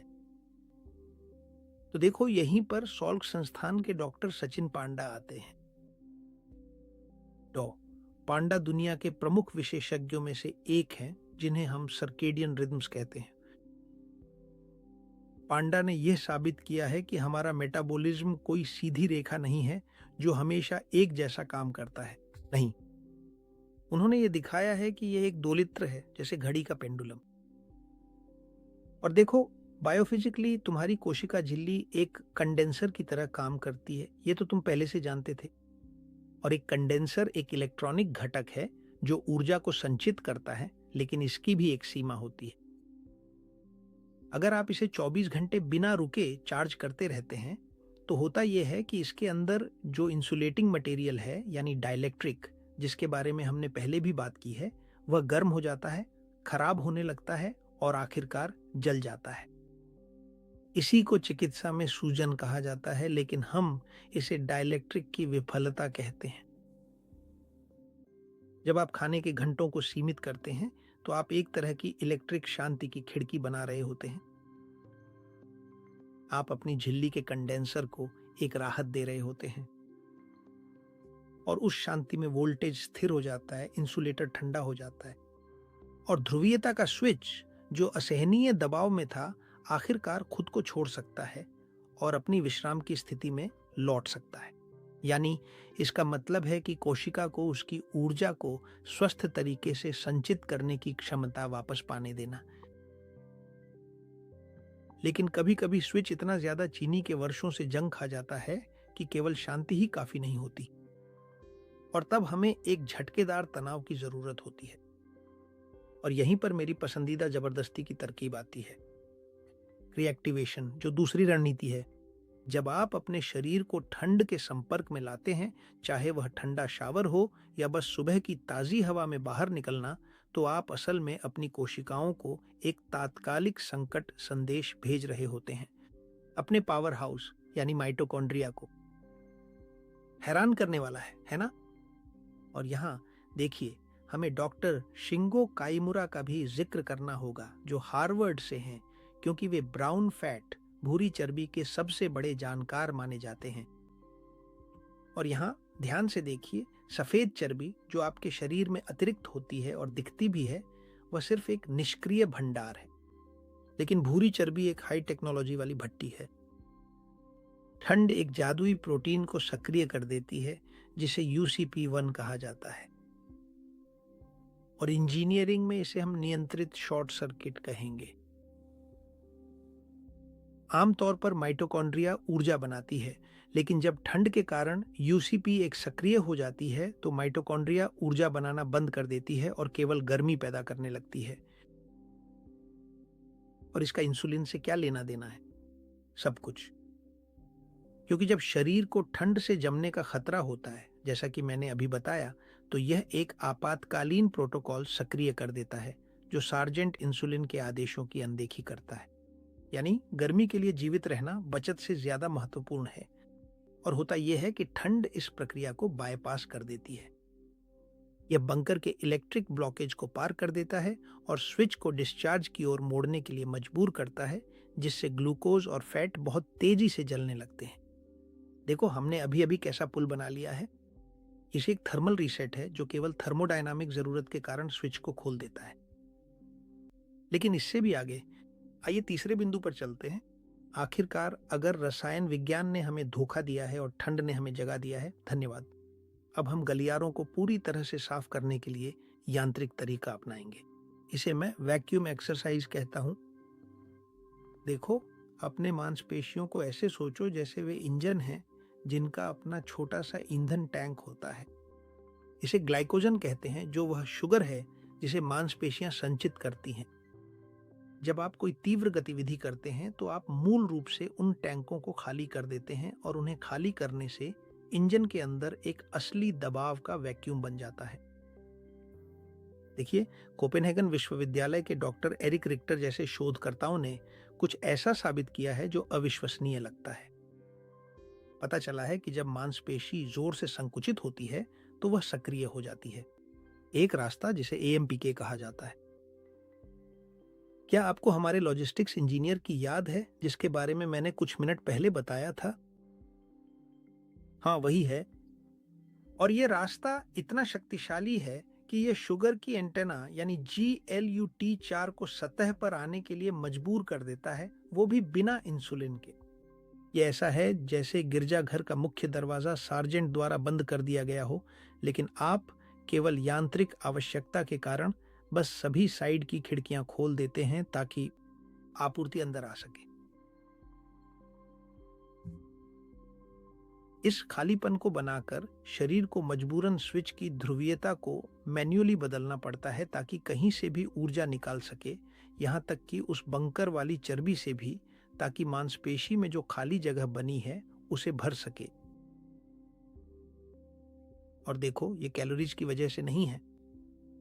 तो देखो, यहीं पर सॉल्क संस्थान के डॉक्टर सचिन पांडा आते हैं। पांडा दुनिया के प्रमुख विशेषज्ञों में से एक हैं, जिन्हें हम सर्केडियन रिदम्स कहते हैं। पांडा ने यह साबित किया है कि हमारा मेटाबॉलिज्म कोई सीधी रेखा नहीं है जो हमेशा एक जैसा काम करता है। नहीं, उन्होंने यह दिखाया है कि यह एक दोलित्र है, जैसे घड़ी का पेंडुलम। और देखो, बायोफिजिकली तुम्हारी कोशिका झिल्ली एक कंडेंसर की तरह काम करती है। यह तो तुम पहले से जानते थे। और एक कंडेंसर एक इलेक्ट्रॉनिक घटक है जो ऊर्जा को संचित करता है, लेकिन इसकी भी एक सीमा होती है। अगर आप इसे 24 घंटे बिना रुके चार्ज करते रहते हैं, तो होता यह है कि इसके अंदर जो इंसुलेटिंग मटेरियल है, यानी डाइलेक्ट्रिक, जिसके बारे में हमने पहले भी बात की है, वह गर्म हो जाता है, खराब होने लगता है और आखिरकार जल जाता है। इसी को चिकित्सा में सूजन कहा जाता है, लेकिन हम इसे डाइलेक्ट्रिक की विफलता कहते हैं। जब आप खाने के घंटों को सीमित करते हैं, तो आप एक तरह की इलेक्ट्रिक शांति की खिड़की बना रहे होते हैं। आप अपनी झिल्ली के कंडेंसर को एक राहत दे रहे होते हैं और उस शांति में वोल्टेज स्थिर हो जाता है, इंसुलेटर ठंडा हो जाता है और ध्रुवीयता का स्विच, जो असहनीय दबाव में था, आखिरकार खुद को छोड़ सकता है और अपनी विश्राम की स्थिति में लौट सकता है। यानी इसका मतलब है कि कोशिका को उसकी ऊर्जा को स्वस्थ तरीके से संचित करने की क्षमता वापस पाने देना। लेकिन कभी कभी स्विच इतना ज्यादा चीनी के वर्षों से जंग खा जाता है कि केवल शांति ही काफी नहीं होती, और तब हमें एक झटकेदार तनाव की जरूरत होती है। और यहीं पर मेरी पसंदीदा जबरदस्ती की तरकीब आती है, रिएक्टिवेशन, जो दूसरी रणनीति है। जब आप अपने शरीर को ठंड के संपर्क में लाते हैं, चाहे वह ठंडा शावर हो या बस सुबह की ताजी हवा में बाहर निकलना, तो आप असल में अपनी कोशिकाओं को एक तात्कालिक संकट संदेश भेज रहे होते हैं, अपने पावर हाउस यानी माइटोकॉन्ड्रिया को। हैरान करने वाला है ना? और यहाँ देखिए, हमें डॉक्टर शिंगो काइमुरा का भी जिक्र करना होगा, जो हार्वर्ड से हैं, क्योंकि वे ब्राउन फैट, भूरी चर्बी के सबसे बड़े जानकार माने जाते हैं। और यहाँ ध्यान से देखिए, सफेद चर्बी जो आपके शरीर में अतिरिक्त होती है और दिखती भी है, वह सिर्फ एक निष्क्रिय भंडार है, लेकिन भूरी चर्बी एक हाई टेक्नोलॉजी वाली भट्टी है। ठंड एक जादुई प्रोटीन को सक्रिय कर देती है जिसे UCP1 कहा जाता है, और इंजीनियरिंग में इसे हम नियंत्रित शॉर्ट सर्किट कहेंगे। आमतौर पर माइटोकॉन्ड्रिया ऊर्जा बनाती है, लेकिन जब ठंड के कारण UCP एक सक्रिय हो जाती है तो माइटोकॉन्ड्रिया ऊर्जा बनाना बंद कर देती है और केवल गर्मी पैदा करने लगती है। और इसका इंसुलिन से क्या लेना देना है? सब कुछ। क्योंकि जब शरीर को ठंड से जमने का खतरा होता है, जैसा कि मैंने अभी बताया, तो यह एक आपातकालीन प्रोटोकॉल सक्रिय कर देता है जो सार्जेंट इंसुलिन के आदेशों की अनदेखी करता है। यानी गर्मी के लिए जीवित रहना बचत से ज्यादा महत्वपूर्ण है। और होता यह है कि ठंड इस प्रक्रिया को बायपास कर देती है। यह बंकर के इलेक्ट्रिक ब्लॉकेज को पार कर देता है और स्विच को डिस्चार्ज की ओर मोड़ने के लिए मजबूर करता है, जिससे ग्लूकोज और फैट बहुत तेजी से जलने लगते हैं। देखो, हमने अभी अभी कैसा पुल बना लिया है। इसे एक थर्मल रीसेट है जो केवल थर्मोडायनामिक जरूरत के कारण स्विच को खोल देता है। लेकिन इससे भी आगे आइए तीसरे बिंदु पर चलते हैं। आखिरकार अगर रसायन विज्ञान ने हमें धोखा दिया है और ठंड ने हमें जगा दिया है, धन्यवाद। अब हम गलियारों को पूरी तरह से साफ करने के लिए यांत्रिक तरीका अपनाएंगे। इसे मैं वैक्यूम एक्सरसाइज कहता हूं। देखो, अपने मांसपेशियों को ऐसे सोचो जैसे वे इंजन हैं जिनका अपना छोटा सा ईंधन टैंक होता है। इसे ग्लाइकोजन कहते हैं, जो वह शुगर है जिसे मांसपेशियां संचित करती हैं। जब आप कोई तीव्र गतिविधि करते हैं तो आप मूल रूप से उन टैंकों को खाली कर देते हैं, और उन्हें खाली करने से इंजन के अंदर एक असली दबाव का वैक्यूम बन जाता है। देखिए, कोपेनहेगन विश्वविद्यालय के डॉक्टर एरिक रिक्टर जैसे शोधकर्ताओं ने कुछ ऐसा साबित किया है जो अविश्वसनीय लगता है। पता चला है कि जब मांसपेशी जोर से संकुचित होती है तो वह सक्रिय हो जाती है, एक रास्ता जिसे AMPK कहा जाता है। क्या आपको हमारे लॉजिस्टिक्स इंजीनियर की याद है जिसके बारे में मैंने कुछ मिनट पहले बताया था? हाँ, वही है। और यह रास्ता इतना शक्तिशाली है कि यह शुगर की एंटेना यानी GLUT4 को सतह पर आने के लिए मजबूर कर देता है, वो भी बिना इंसुलिन के। यह ऐसा है जैसे गिरजाघर का मुख्य दरवाजा सार्जेंट द्वारा बंद कर दिया गया हो, लेकिन आप केवल यांत्रिक आवश्यकता के कारण बस सभी साइड की खिड़कियां खोल देते हैं ताकि आपूर्ति अंदर आ सके। इस खालीपन को बनाकर शरीर को मजबूरन स्विच की ध्रुवीयता को मैन्युअली बदलना पड़ता है ताकि कहीं से भी ऊर्जा निकाल सके, यहां तक कि उस बंकर वाली चर्बी से भी, ताकि मांसपेशी में जो खाली जगह बनी है उसे भर सके। और देखो, ये कैलोरीज की वजह से नहीं है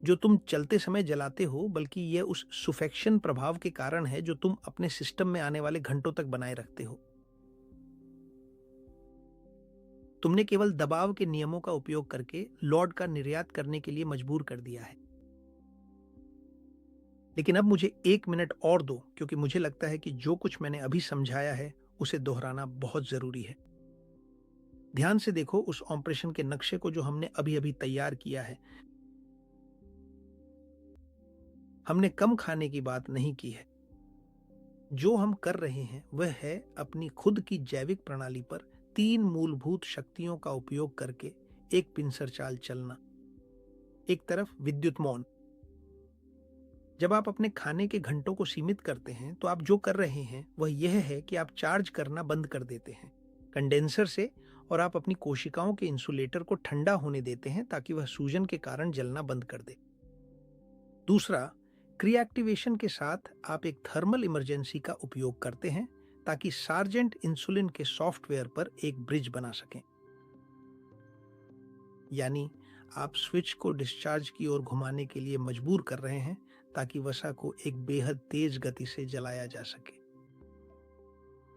जो तुम चलते समय जलाते हो, बल्कि यह उस सुफेक्शन प्रभाव के कारण है जो तुम अपने सिस्टम में आने वाले घंटों तक बनाए रखते हो। तुमने केवल दबाव के नियमों का उपयोग करके लॉर्ड का निर्यात करने के लिए मजबूर कर दिया है। लेकिन अब मुझे 1 मिनट और दो, क्योंकि मुझे लगता है कि जो कुछ मैंने अभी समझाया है उसे दोहराना बहुत जरूरी है। ध्यान से देखो उस ऑपरेशन के नक्शे को जो हमने अभी अभी तैयार किया है। हमने कम खाने की बात नहीं की है। जो हम कर रहे हैं वह है अपनी खुद की जैविक प्रणाली पर 3 मूलभूत शक्तियों का उपयोग करके एक पिंसर चाल चलना। एक तरफ विद्युत मौन। जब आप अपने खाने के घंटों को सीमित करते हैं तो आप जो कर रहे हैं वह यह है कि आप चार्ज करना बंद कर देते हैं कंडेंसर से, और आप अपनी कोशिकाओं के इंसुलेटर को ठंडा होने देते हैं ताकि वह सूजन के कारण जलना बंद कर दे। दूसरा, क्रिएक्टिवेशन के साथ आप एक थर्मल इमरजेंसी का उपयोग करते हैं ताकि सार्जेंट इंसुलिन के सॉफ्टवेयर पर एक ब्रिज बना सकें। यानी आप स्विच को डिस्चार्ज की ओर घुमाने के लिए मजबूर कर रहे हैं ताकि वसा को एक बेहद तेज गति से जलाया जा सके।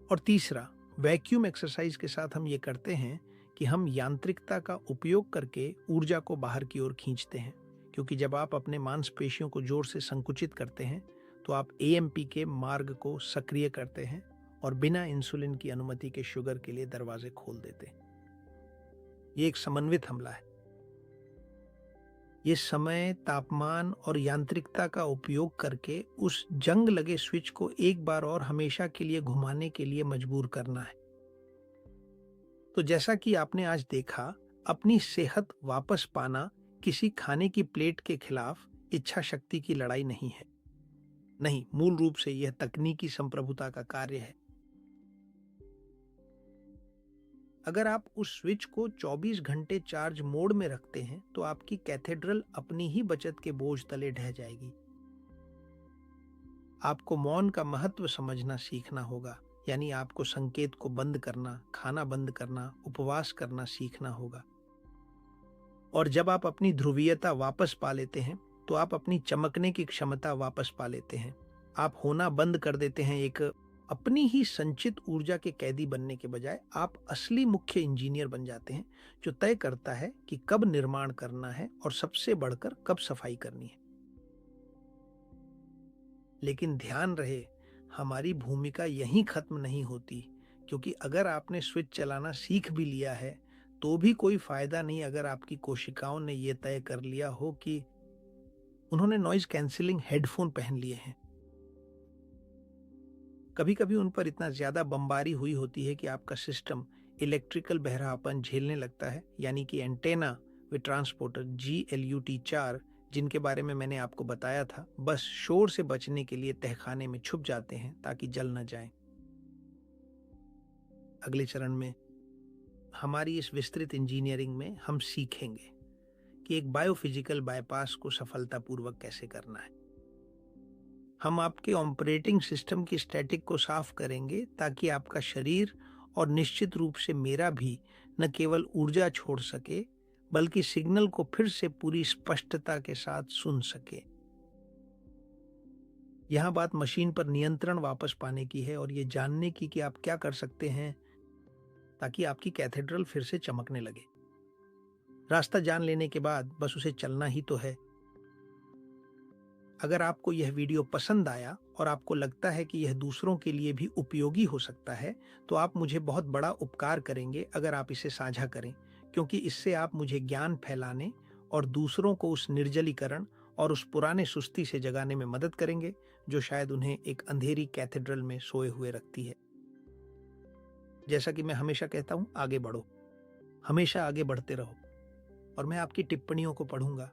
और तीसरा, वैक्यूम एक्सरसाइज के साथ हम ये करते हैं कि हम यांत्रिकता का उपयोग करके ऊर्जा को बाहर की ओर खींचते हैं, क्योंकि जब आप अपने मांसपेशियों को जोर से संकुचित करते हैं तो आप AMPK मार्ग को सक्रिय करते हैं और बिना इंसुलिन की अनुमति के शुगर के लिए दरवाजे खोल देते हैं। ये एक समन्वित हमला है। ये समय, तापमान और यांत्रिकता का उपयोग करके उस जंग लगे स्विच को एक बार और हमेशा के लिए घुमाने के लिए मजबूर करना है। तो जैसा कि आपने आज देखा, अपनी सेहत वापस पाना किसी खाने की प्लेट के खिलाफ इच्छा शक्ति की लड़ाई नहीं है। नहीं, मूल रूप से यह तकनीकी संप्रभुता का कार्य है। अगर आप उस स्विच को 24 घंटे चार्ज मोड में रखते हैं, तो आपकी कैथेड्रल अपनी ही बचत के बोझ तले ढह जाएगी। आपको मौन का महत्व समझना सीखना होगा, यानी आपको संकेत को बंद करना, खाना बंद करना, उपवास करना सीखना होगा। और जब आप अपनी ध्रुवीयता वापस पा लेते हैं, तो आप अपनी चमकने की क्षमता वापस पा लेते हैं। आप होना बंद कर देते हैं एक अपनी ही संचित ऊर्जा के कैदी बनने के बजाय आप असली मुख्य इंजीनियर बन जाते हैं, जो तय करता है कि कब निर्माण करना है और सबसे बढ़कर कब सफाई करनी है। लेकिन ध्यान रहे, हमारी भूमिका यहीं खत्म नहीं होती, क्योंकि अगर आपने स्विच चलाना सीख भी लिया है, तो भी कोई फायदा नहीं अगर आपकी कोशिकाओं ने यह तय कर लिया हो कि उन्होंने नॉइज कैंसिलिंग हेडफोन पहन लिए हैं। कभी कभी उन पर इतना ज्यादा बमबारी हुई होती है कि आपका सिस्टम इलेक्ट्रिकल बहरापन झेलने लगता है, यानी कि एंटेना वे ट्रांसपोर्टर GLUT4 जिनके बारे में मैंने आपको बताया था, बस शोर से बचने के लिए तहखाने में छुप जाते हैं ताकि जल न जाएं। अगले चरण में हमारी इस विस्तृत इंजीनियरिंग में हम सीखेंगे कि एक बायोफिजिकल बाईपास को सफलतापूर्वक कैसे करना है। हम आपके ऑपरेटिंग सिस्टम की स्टैटिक को साफ करेंगे ताकि आपका शरीर और निश्चित रूप से मेरा भी न केवल ऊर्जा छोड़ सके, बल्कि सिग्नल को फिर से पूरी स्पष्टता के साथ सुन सके। यहां बात मशीन पर नियंत्रण वापस पाने की है और ये जानने की कि आप क्या कर सकते हैं ताकि आपकी कैथेड्रल फिर से चमकने लगे। रास्ता जान लेने के बाद बस उसे चलना ही तो है। अगर आपको यह वीडियो पसंद आया और आपको लगता है कि यह दूसरों के लिए भी उपयोगी हो सकता है, तो आप मुझे बहुत बड़ा उपकार करेंगे अगर आप इसे साझा करें, क्योंकि इससे आप मुझे ज्ञान फैलाने और दूसरों को उस निर्जलीकरण और उस पुराने सुस्ती से जगाने में मदद करेंगे जो शायद उन्हें एक अंधेरी कैथेड्रल में सोए हुए रखती है। जैसा कि मैं हमेशा कहता हूं, आगे बढ़ो, हमेशा आगे बढ़ते रहो, और मैं आपकी टिप्पणियों को पढ़ूंगा